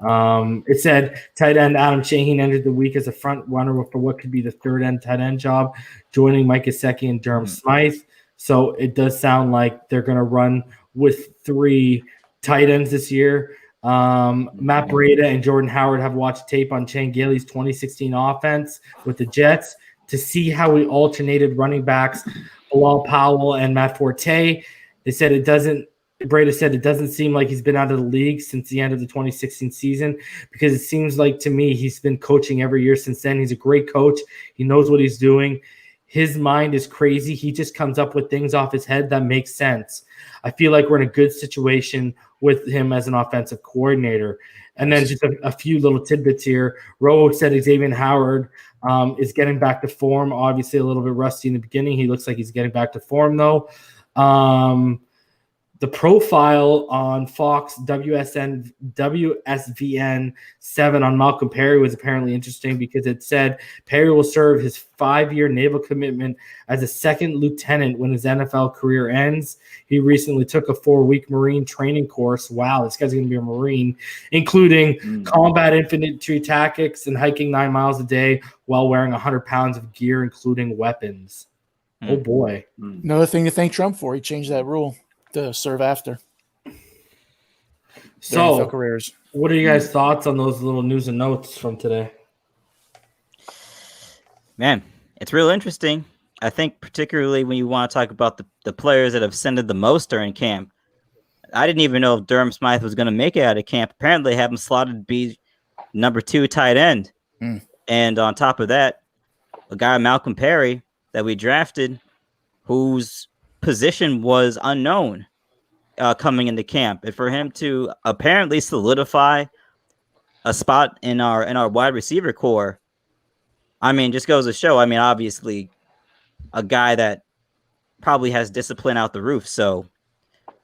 It said tight end Adam Shaheen entered the week as a front runner for what could be the third end tight end job, joining Mike Gesicki and Durham Smythe. So it does sound like they're going to run with 3 tight ends this year. Matt Breida and Jordan Howard have watched tape on Chan Gailey's 2016 offense with the Jets to see how he alternated running backs, Bilal Powell and Matt Forte. Breida said it doesn't seem like he's been out of the league since the end of the 2016 season because it seems like to me he's been coaching every year since then. He's a great coach. He knows what he's doing. His mind is crazy. He just comes up with things off his head that make sense. I feel like we're in a good situation with him as an offensive coordinator. And then just a few little tidbits here. Rowe said Xavier Howard is getting back to form. Obviously a little bit rusty in the beginning. He looks like he's getting back to form, though. the profile on Fox WSVN 7 on Malcolm Perry was apparently interesting because it said Perry will serve his 5-year naval commitment as a second lieutenant when his NFL career ends. He recently took a 4-week Marine training course. Wow, this guy's going to be a Marine, including combat infantry tactics and hiking 9 miles a day while wearing 100 pounds of gear, including weapons. Oh, boy. Another thing to thank Trump for. He changed that rule to serve after. So, careers. What are you guys' thoughts on those little news and notes from today? Man, it's real interesting. I think particularly when you want to talk about the players that have ascended the most during camp. I didn't even know if Durham Smythe was going to make it out of camp. Apparently, they have him slotted to be number 2 tight end. And on top of that, a guy, Malcolm Perry, that we drafted, whose position was unknown coming into camp, and for him to apparently solidify a spot in our wide receiver core, I mean, just goes to show. I mean, obviously, a guy that probably has discipline out the roof. So,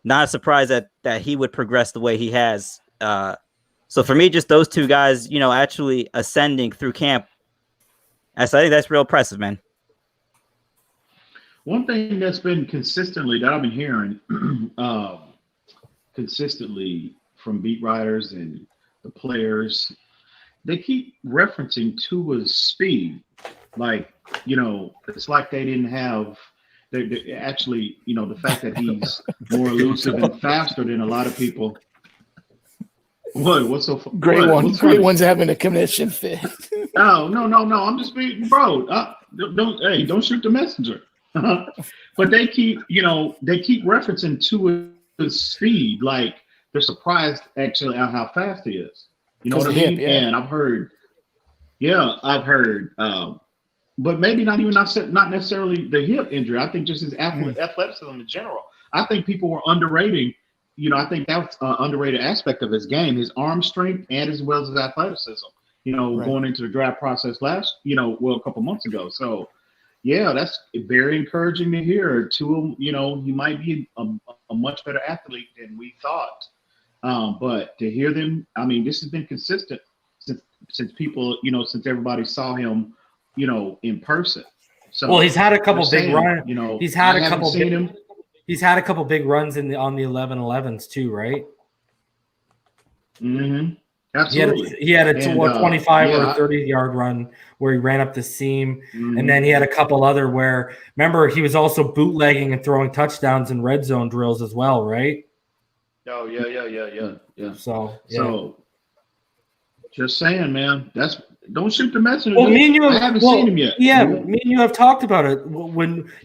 not surprised that he would progress the way he has. So for me, just those two guys, actually ascending through camp, I think that's real impressive, man. One thing that's been consistently that I've been hearing consistently from beat writers and the players, they keep referencing Tua's speed. Like, it's like they didn't have they actually, the fact that he's more elusive and faster than a lot of people. What's so great one? Great one's having a commission fit. No. I'm just being, bro. Don't shoot the messenger. But they keep referencing Tua's speed, like they're surprised actually at how fast he is. You know what I mean? Yeah. And I've heard, but maybe not necessarily the hip injury. I think just his athleticism in general. I think people were underrating. I think that's an underrated aspect of his game, his arm strength and as well as his athleticism. Going into the draft process a couple months ago. So. Yeah, that's very encouraging to hear. Tua, he might be a much better athlete than we thought. But to hear them, I mean, this has been consistent since people, since everybody saw him, in person. So well, he's had a couple big runs. He's had a couple big runs on the 11-11s too, right? Mm-hmm. Absolutely. He had a 25 or a 30-yard run where he ran up the seam. And then he had a couple other where, remember, he was also bootlegging and throwing touchdowns in red zone drills as well, right? Oh, yeah. So just saying, man, don't shoot the messenger. Well, I haven't seen him yet. Yeah, me and you have talked about it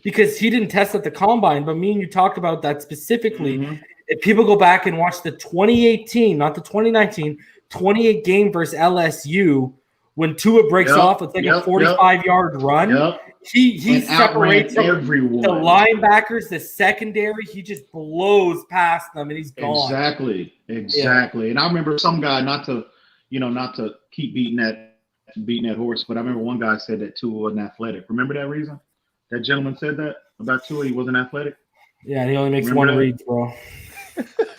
because he didn't test at the combine, but me and you talked about that specifically. If people go back and watch the 2018, not the 2019, 28 game versus LSU, when Tua breaks off with a 45-yard run, he separates everyone. The linebackers, the secondary, he just blows past them and he's gone. Exactly. Yeah. And I remember some guy, not to keep beating that horse, but I remember one guy said that Tua wasn't athletic. Remember that reason? That gentleman said that about Tua, he wasn't athletic. Yeah, and he only makes one read, bro.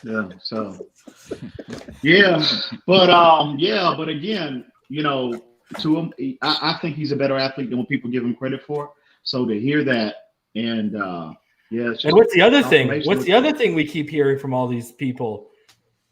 Yeah. So. Yeah, but again, to him, I think he's a better athlete than what people give him credit for. So to hear that, and and what's the other thing? What's the other thing we keep hearing from all these people?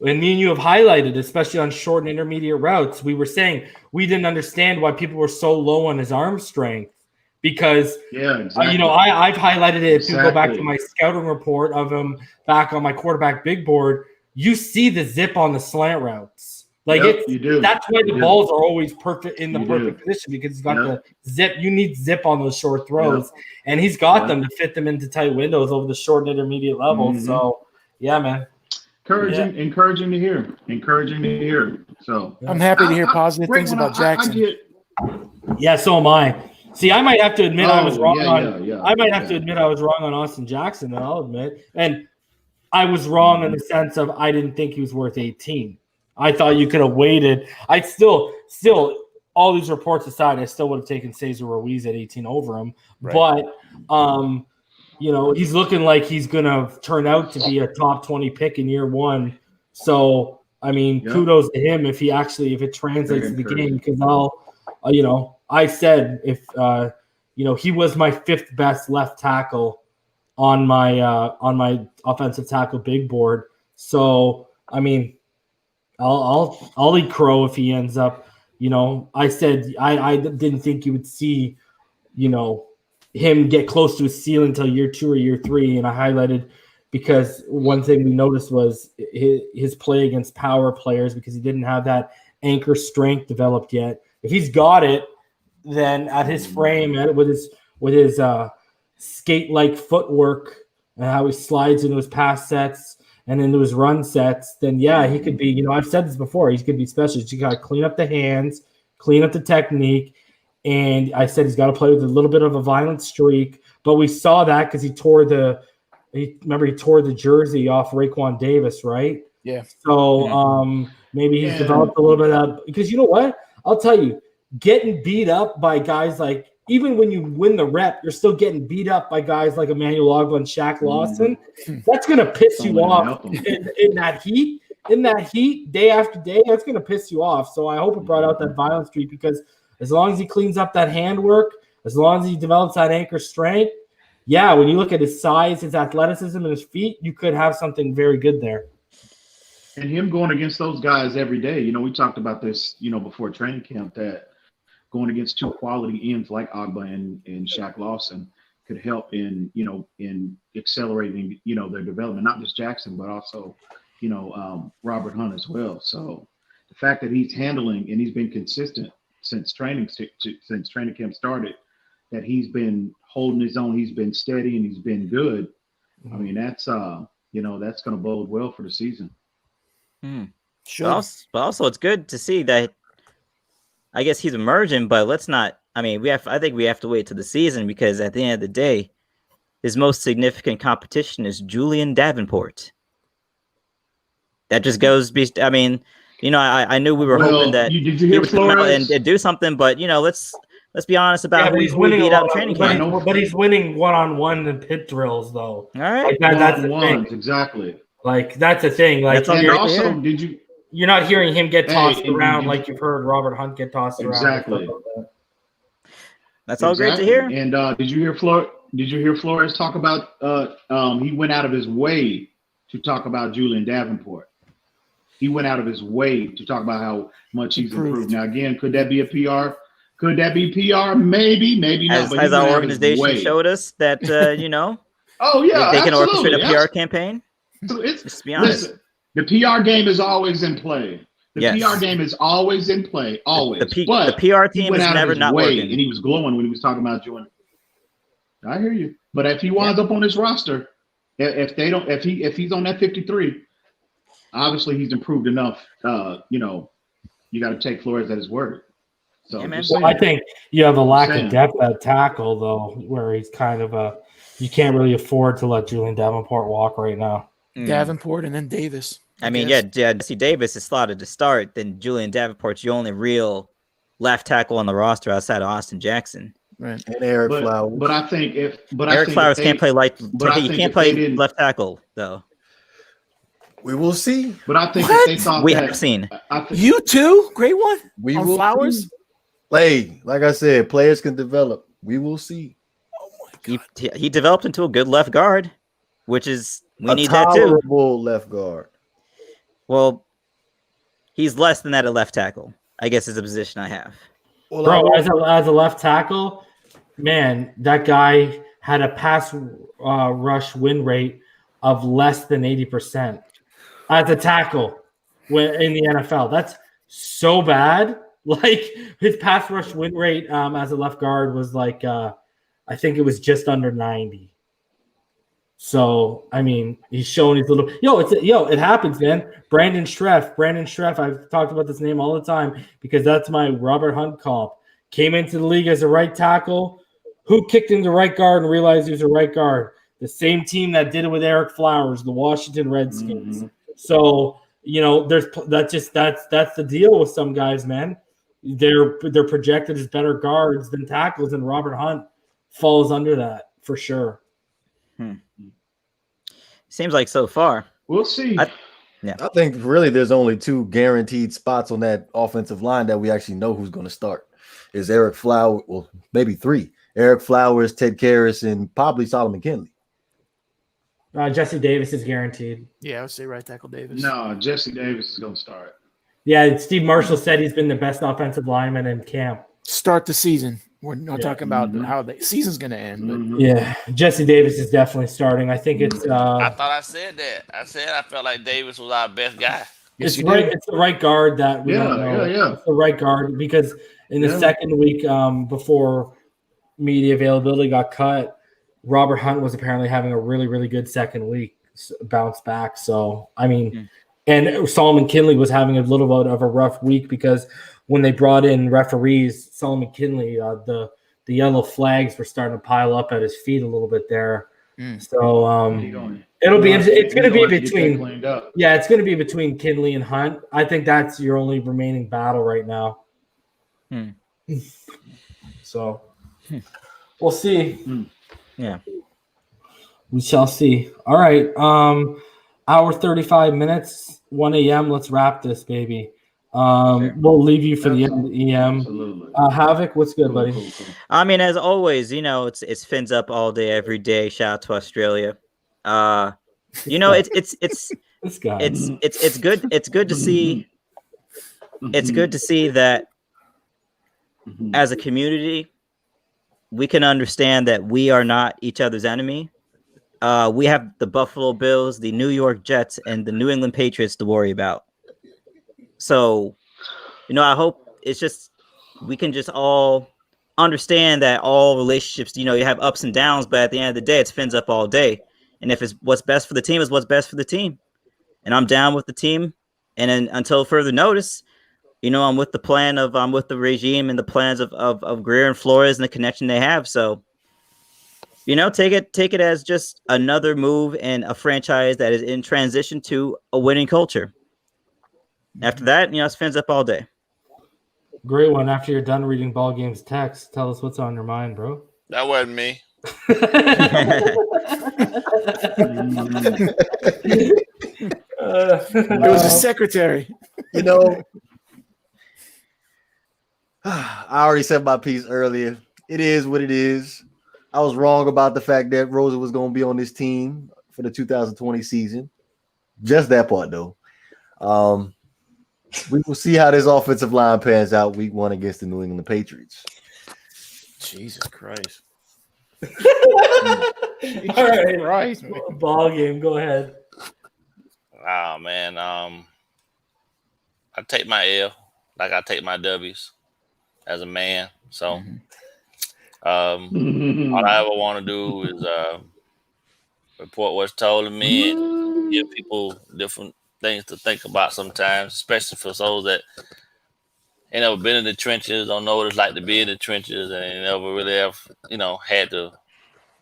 And me and you have highlighted, especially on short and intermediate routes, we were saying we didn't understand why people were so low on his arm strength. Because I've highlighted it. If you go back to my scouting report of him back on my quarterback big board, you see the zip on the slant routes. Like you do. That's why the balls are always perfect in the perfect position because he's got the zip. You need zip on those short throws, and he's got them to fit them into tight windows over the short and intermediate level. So, yeah, man. Encouraging to hear. So I'm happy to hear positive things about Jackson. Yeah, so am I. See, I might have to admit I was wrong on Austin Jackson. I'll admit, and I was wrong in the sense of I didn't think he was worth 18. I thought you could have waited. I still, all these reports aside, I still would have taken Cesar Ruiz at 18 over him. Right. But he's looking like he's going to turn out to be a top 20 pick in year one. So, I mean, kudos to him if it translates to the game, because I said if, he was my 5th best left tackle on my offensive tackle big board. So, I mean, I'll eat crow if he ends up, I said I didn't think you would see, him get close to his ceiling until year 2 or year 3. And I highlighted because one thing we noticed was his play against power players, because he didn't have that anchor strength developed yet. If he's got it, then at his frame, with his skate-like footwork and how he slides into his pass sets and into his run sets, then he could be, I've said this before, he could be specialist. You got to clean up the hands, clean up the technique. And I said he's got to play with a little bit of a violent streak, but we saw that because he tore the jersey off Raekwon Davis, right? Yeah. So maybe he's developed a little bit of that, because you know what? I'll tell you, getting beat up by guys like, even when you win the rep, you're still getting beat up by guys like Emmanuel Ogbah and Shaq Lawson. That's going to piss you off in that heat, day after day. That's going to piss you off. So I hope it brought out that violent streak, because as long as he cleans up that handwork, as long as he develops that anchor strength, when you look at his size, his athleticism, and his feet, you could have something very good there. And him going against those guys every day, we talked about this, before training camp, that going against 2 quality ends like Ogbah and Shaq Lawson could help in accelerating, their development, not just Jackson, but also, Robert Hunt as well. So the fact that he's handling and he's been consistent since training camp started, that he's been holding his own, he's been steady, and he's been good. I mean, that's that's going to bode well for the season. Sure. But also, it's good to see that. I guess he's emerging, but let's not. I mean, I think we have to wait till the season, because at the end of the day, his most significant competition is Julian Davenport. That just goes. I mean, I knew we were hoping that did you hear Flores and do something, but let's be honest about he's winning beat out training camp. But he's winning one-on-one and pit drills, though. All right, that's the thing. Exactly. Like that's the thing. Like, you're not hearing him get tossed around like you've heard Robert Hunt get tossed around. Exactly. That's all great to hear. And did you hear Flores talk about? He went out of his way to talk about Julian Davenport. He went out of his way to talk about how much he's improved. Now, again, could that be a PR? Could that be PR? Maybe not. As our organization showed us that, oh yeah, they can orchestrate a PR campaign. Let's be honest. Listen, the PR game is always in play. PR game is always in play, always. The PR team is never not working. And he was glowing when he was talking about Jordan. I hear you, but if he winds up on this roster, if he's on that 53, obviously he's improved enough. You got to take Flores at his word. So I think you have a lack of depth at tackle, though, where he's kind of you can't really afford to let Julian Davenport walk right now. Davenport and then Davis. I mean, Jesse Davis is slotted to start. Then Julian Davenport's your only real left tackle on the roster outside of Austin Jackson. Right. And Eric Flowers. But I think Eric Flowers can't play he can't play left tackle though. We will see. But I think if they thought we have seen. You too, great one. We on will Flowers. Play, like I said, players can develop. We will see. Oh my God. He developed into a good left guard, which is we need that too. Left guard. Well, he's less than that at left tackle, I guess, is a position I have. Well, bro, as a left tackle, man, that guy had a pass rush win rate of less than 80% as a tackle in the NFL. That's so bad. Like his pass rush win rate as a left guard was like I think it was just under 90. So I mean, he's showing his little it happens, man. Brandon Streff. I've talked about this name all the time because that's my Robert Hunt comp. Came into the league as a right tackle. Who kicked him to right guard and realized he was a right guard? The same team that did it with Eric Flowers, the Washington Redskins. Mm-hmm. So that's the deal with some guys, man. They're projected as better guards than tackles, and Robert Hunt falls under that for sure. Seems like so far. We'll see. I think really there's only 2 guaranteed spots on that offensive line that we actually know who's going to start. Is Eric Flowers, well, maybe 3. Eric Flowers, Ted Karras, and probably Solomon Kinley. Jesse Davis is guaranteed. Yeah, I would say right tackle Davis. No, Jesse Davis is going to start. Yeah, Steve Marshall said he's been the best offensive lineman in camp. Start the season. We're not talking about how the season's going to end. But Yeah, Jesse Davis is definitely starting. I think it's. I thought I said that. I said I felt like Davis was our best guy. It's right. It's the right guard that we don't know. Yeah. It's the right guard because in the second week before media availability got cut, Robert Hunt was apparently having a really, really good second week bounce back. So I mean, and Solomon Kinley was having a little bit of a rough week because when they brought in referees, Solomon Kinley, the yellow flags were starting to pile up at his feet a little bit there. So it'll be it's going to be between it's going to be between Kinley and Hunt. I think that's your only remaining battle right now. So we'll see. Yeah, we shall see. All right, hour 35 minutes, 1 a.m. Let's wrap this baby. We'll leave you for the end of the EM. Havoc, what's good, buddy? I mean, as always, it's fins up all day, every day. Shout out to Australia. It's this guy. It's good. It's good to see. It's good to see that as a community, we can understand that we are not each other's enemy. We have the Buffalo Bills, the New York Jets, and the New England Patriots to worry about. So, I hope it's just we can just all understand that all relationships, you have ups and downs, but at the end of the day, it's fins up all day. And if it's what's best for the team is what's best for the team. And I'm down with the team. And then until further notice, I'm with the plan of I'm with the regime and the plans of Greer and Flores and the connection they have. So, take it as just another move in a franchise that is in transition to a winning culture. After that, it's fins up all day. Great one. After you're done reading Ball Game's text, tell us what's on your mind, bro. That wasn't me. It was a secretary. I already said my piece earlier. It is what it is. I was wrong about the fact that Rosen was going to be on this team for the 2020 season. Just that part, though. We will see how this offensive line pans out week 1 against the New England Patriots. Jesus Christ. All right. Ball Game, go ahead. Oh, man. I take my L like I take my W's as a man. So all I ever want to do is report what's told to me and give people different things to think about sometimes, especially for those that ain't never been in the trenches, don't know what it's like to be in the trenches, and ain't never really have, had to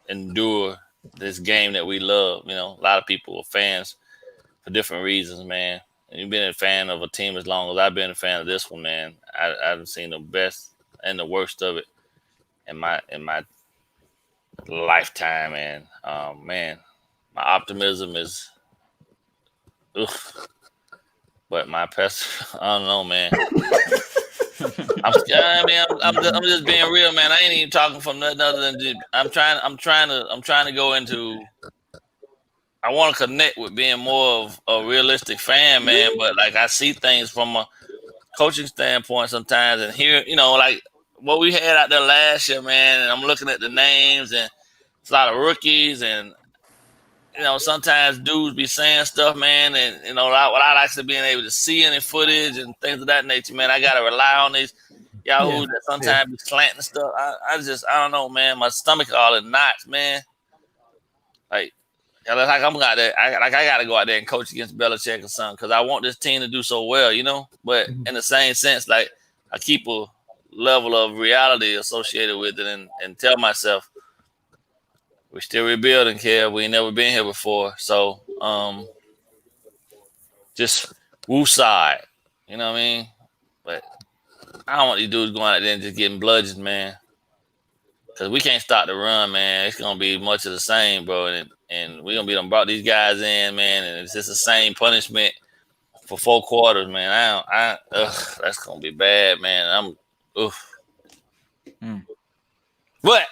endure this game that we love. A lot of people are fans for different reasons, man. And you've been a fan of a team as long as I've been a fan of this one, man. I've seen the best and the worst of it in my lifetime, and man, my optimism is but my pest, I don't know, man. I'm just being real, man. I ain't even talking from nothing other than I'm trying to go into. I want to connect with being more of a realistic fan, man. But like I see things from a coaching standpoint sometimes, and here, like what we had out there last year, man. And I'm looking at the names, and it's a lot of rookies, and sometimes dudes be saying stuff, man, and without actually being able to see any footage and things of that nature, man. I gotta rely on these yahoos that sometimes be slanting stuff. I don't know, man. My stomach all in knots, man. Like I'm out there. I gotta go out there and coach against Belichick or something because I want this team to do so well, But in the same sense, like I keep a level of reality associated with it, and tell myself, we're still rebuilding, Kev. We ain't never been here before. So just wooside. You know what I mean? But I don't want these dudes going out there and just getting bludgeoned, man. Because we can't stop the run, man. It's going to be much of the same, bro. And we're going to be brought these guys in, man, and it's just the same punishment for 4 quarters, man. That's going to be bad, man. What?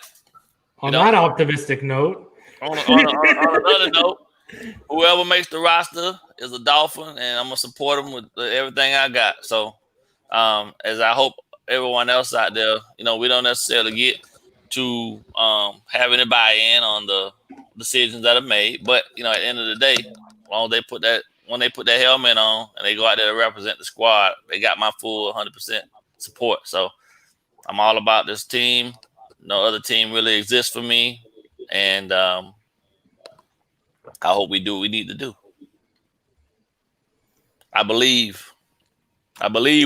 On that optimistic note. On another note, whoever makes the roster is a Dolphin, and I'm going to support them with everything I got. So, as I hope everyone else out there, we don't necessarily get to having a buy-in on the decisions that are made. But, at the end of the day, as long as when they put that helmet on and they go out there to represent the squad, they got my full 100% support. So I'm all about this team. No other team really exists for me. And I hope we do what we need to do. I believe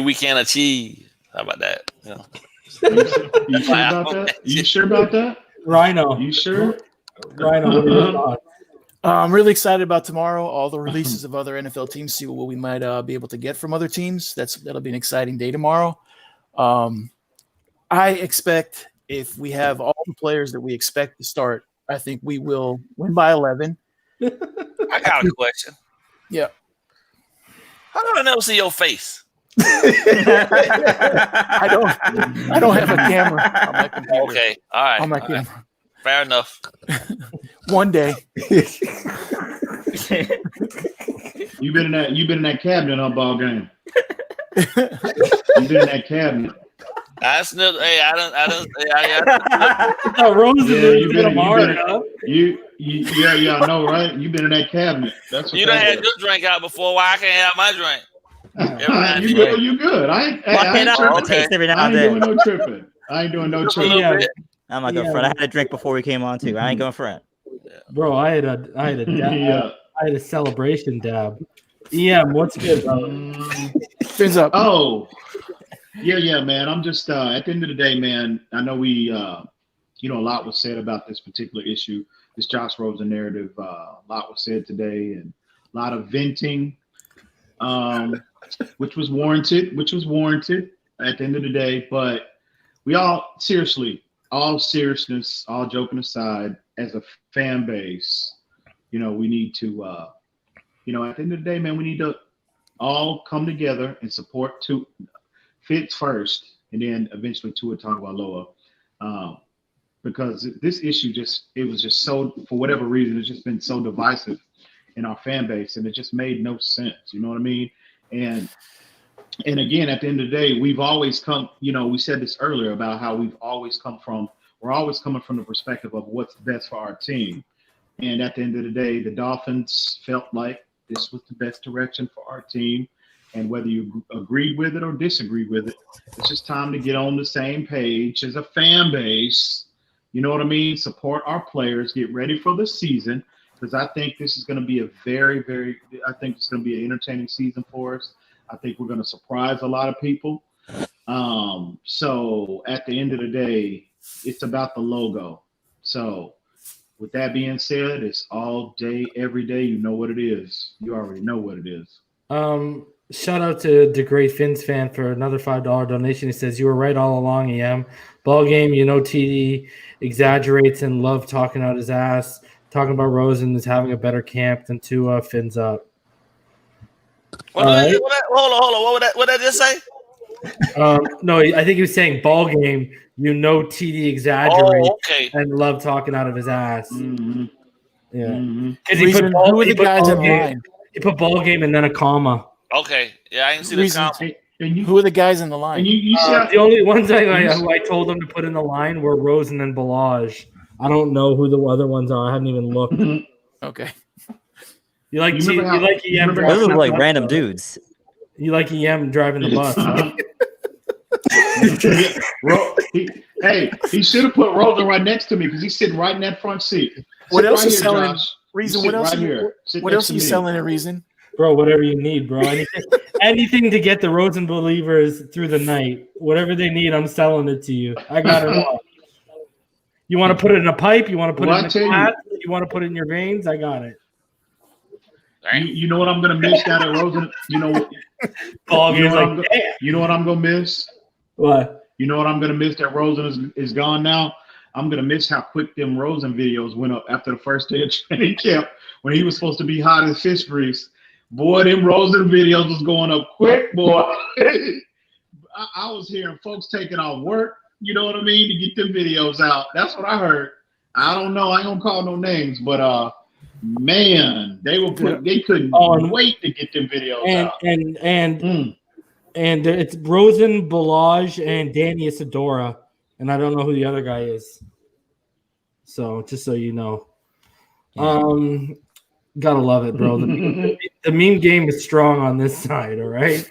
we can achieve. How about that? You sure about that? You sure about that? Rhino. You sure? Rhino, what are your thoughts? I'm really excited about tomorrow. All the releases of other NFL teams, see what we might be able to get from other teams. That'll be an exciting day tomorrow. I expect if we have all the players that we expect to start, I think we will win by 11. I got a question. Yeah. How do I never see your face? I don't have a camera on my computer. Okay, all right. On my all camera. right. Fair enough. One day. You've been in that cabinet on ball game. You've been in that cabinet. I sniffed. Hey, I don't. Rosen, you've been I know, right? You've been in that cabinet. That's what you done had your drink out before. Why I can't have my drink? You good? I ain't doing no tripping. I ain't doing no tripping. I'm not gonna front. I had a drink before we came on too. I ain't going front. Bro, I had a dab. I had a celebration dab. EM, what's good, bro? Fins up. Oh, yeah, man. I'm just at the end of the day, man. I know we, a lot was said about this particular issue, this Josh Rosen narrative. A lot was said today, and a lot of venting, which was warranted. At the end of the day, but we all seriously. All seriousness, all joking aside, as a fan base, we need to, at the end of the day, man, we need to all come together and support Fitz first, and then eventually Tua Tagovailoa, because this issue was just so, for whatever reason, it's just been so divisive in our fan base, and it just made no sense. You know what I mean? And again, at the end of the day, we've always come, we said this earlier about how we're always coming from the perspective of what's best for our team. And at the end of the day, the Dolphins felt like this was the best direction for our team. And whether you agreed with it or disagreed with it, it's just time to get on the same page as a fan base. You know what I mean? Support our players, get ready for the season, because I think this is going to be an entertaining season for us. I think we're going to surprise a lot of people. So at the end of the day, it's about the logo. So with that being said, it's all day, every day. You know what it is. You already know what it is. Shout out to the great Phinside for another $5 donation. He says, you were right all along, EM. Ball game, TD exaggerates and love talking out his ass. Talking about Rosen is having a better camp than Tua. Fins up. Hold on. What did I just say? No, I think he was saying ball game. TD exaggerates and love talking out of his ass. Mm-hmm. Yeah, because he put ball game and then a comma. Okay, yeah, I didn't see the comma. Who are the guys in the line? The only ones who I told him to put in the line were Rosen and Balaj. I don't know who the other ones are. I haven't even looked. Okay. You like EM? Those look like random dudes. You like EM driving the bus? He should have put Rosen right next to me because he's sitting right in that front seat. What else is selling? Reason. What else? What else are you selling at Reason? Bro, whatever you need, bro. Anything to get the Rosen believers through the night. Whatever they need, I'm selling it to you. I got it all. You want to put it in a pipe? You want to put it in a glass? You want to put it in your veins? I got it. You know what I'm gonna miss out of Rosen? You know what I'm gonna miss? What? You know what I'm gonna miss that Rosen is gone now? I'm gonna miss how quick them Rosen videos went up after the first day of training camp when he was supposed to be hot as fish grease. Boy, them Rosen videos was going up quick, boy. I was hearing folks taking off work, you know what I mean, to get them videos out. That's what I heard. I don't know. I ain't gonna call no names, but man, they couldn't wait to get them videos out. And it's Rosen, Balaj, and Danny Isadora, and I don't know who the other guy is. So just so you know, gotta love it, bro. The meme game is strong on this side. All right.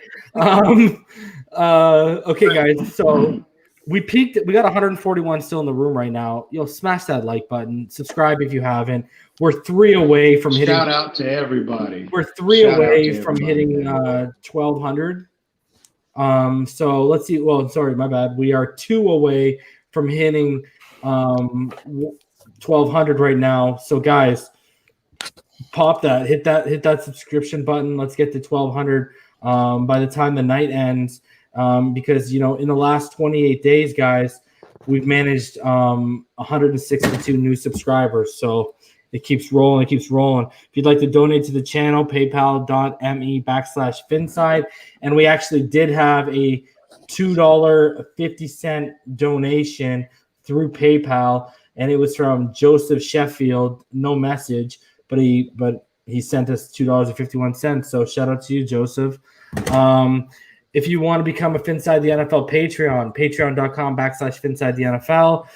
Okay, guys. So we peaked. We got 141 still in the room right now. Yo, smash that like button. Subscribe if you haven't. We're 3 away from hitting. Shout out to everybody. We're 3 away from hitting 1,200. So let's see. Well, sorry, my bad. We are 2 away from hitting 1,200 right now. So guys, pop that, hit that subscription button. Let's get to 1,200 by the time the night ends. Because in the last 28 days, guys, we've managed 162 new subscribers. So it keeps rolling. If you'd like to donate to the channel, paypal.me/Phinside. And we actually did have a $2.50 donation through PayPal, and it was from Joseph Sheffield. No message, but he sent us $2.51. So shout out to you, Joseph. If you want to become a Phinside the NFL Patreon, patreon.com/Phinside the NFL.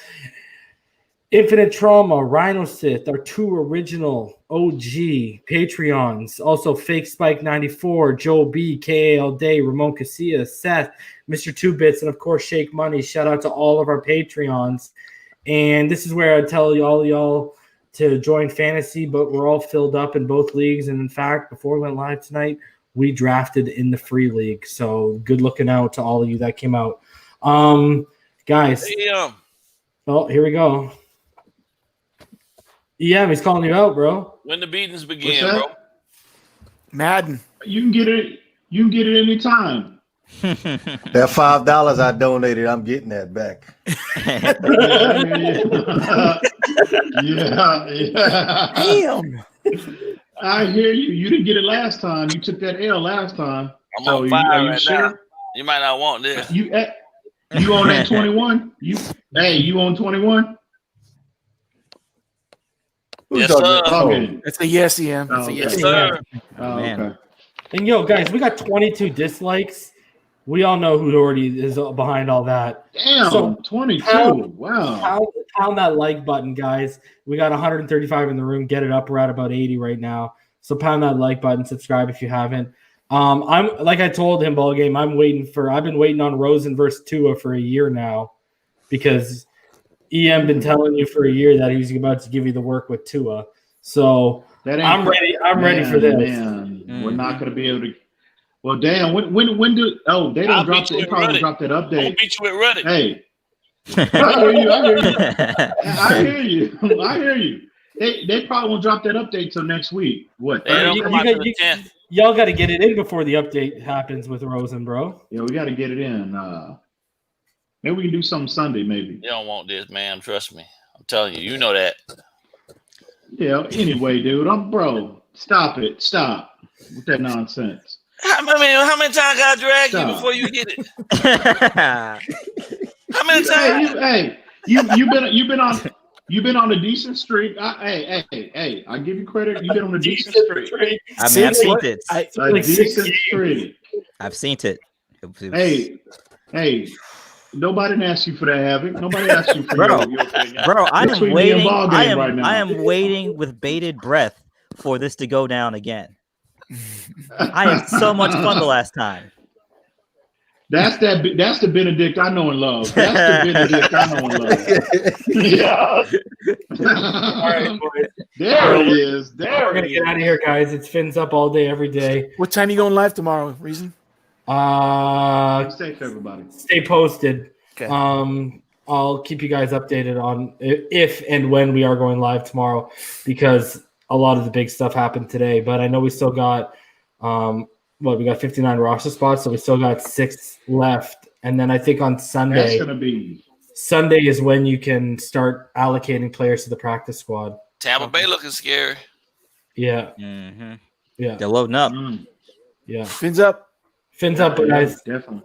Infinite Trauma, Rhino Sith, our 2 original OG Patreons. Also, Fake Spike 94, Joe B, KAL Day, Ramon Casillas, Seth, Mr. 2-Bits, and of course, Shake Money. Shout out to all of our Patreons. And this is where I tell all y'all to join fantasy, but we're all filled up in both leagues. And in fact, before we went live tonight, we drafted in the free league. So good looking out to all of you that came out. Guys. Oh, here we go. Yeah, he's calling you out, bro. When the beatings begin, bro. Madden. You can get it anytime. That $5 I donated, I'm getting that back. Yeah. Damn. I hear you. You didn't get it last time. You took that L last time. I'm on fire right now. You might not want this. You on that 21? You on 21? Yes, sir. It's a yes, EM. It's a yes, sir. Man. Okay. And guys, we got 22 dislikes. We all know who already is behind all that. Damn, so 22. Wow. Pound that like button, guys. We got 135 in the room. Get it up. We're at about 80 right now. So pound that like button. Subscribe if you haven't. I'm like I told him, ball game. I've been waiting on Rosen versus Tua for a year now, because EM been telling you for a year that he was about to give you the work with Tua. So I'm ready. I'm ready for this. Man, we're not going to be able to. Well, damn. When do? Oh, they don't drop it. They probably drop that update. I'll beat you with Reddit. Hey, I hear you. They probably won't drop that update till next week. What? Y'all got to get it in before the update happens with Rosen, bro. Yeah, we got to get it in. Maybe we can do something Sunday. Maybe. You don't want this, man. Trust me. I'm telling you. You know that. Yeah. Anyway, dude, bro. Stop it. Stop with that nonsense. How many times I gotta drag you before you get it? How many times? You've been on a decent streak. Hey, I give you credit. You've been on a decent streak. I mean, I've seen it. A decent streak. I've seen it. Hey. Nobody asked you for that, Havoc. Nobody asked you for your opinion. Bro, I am waiting. I am waiting with bated breath for this to go down again. I had so much fun the last time. That's the Benedict I know and love. That's the Benedict I know and love. Yeah. All right, boys. There it is. We're gonna get out of here, guys. It's Fins up all day, every day. What time you going live tomorrow? Reason? Stay safe, everybody. Stay posted. Okay. I'll keep you guys updated on if and when we are going live tomorrow, because a lot of the big stuff happened today. But I know we still got we got 59 roster spots, so we still got 6 left. And then I think on Sunday, that's gonna be Sunday is when you can start allocating players to the practice squad. Tampa Bay looking scary. Yeah. Mm-hmm. Yeah. They're loading up. Yeah. Fins up. Fins up, guys. Definitely.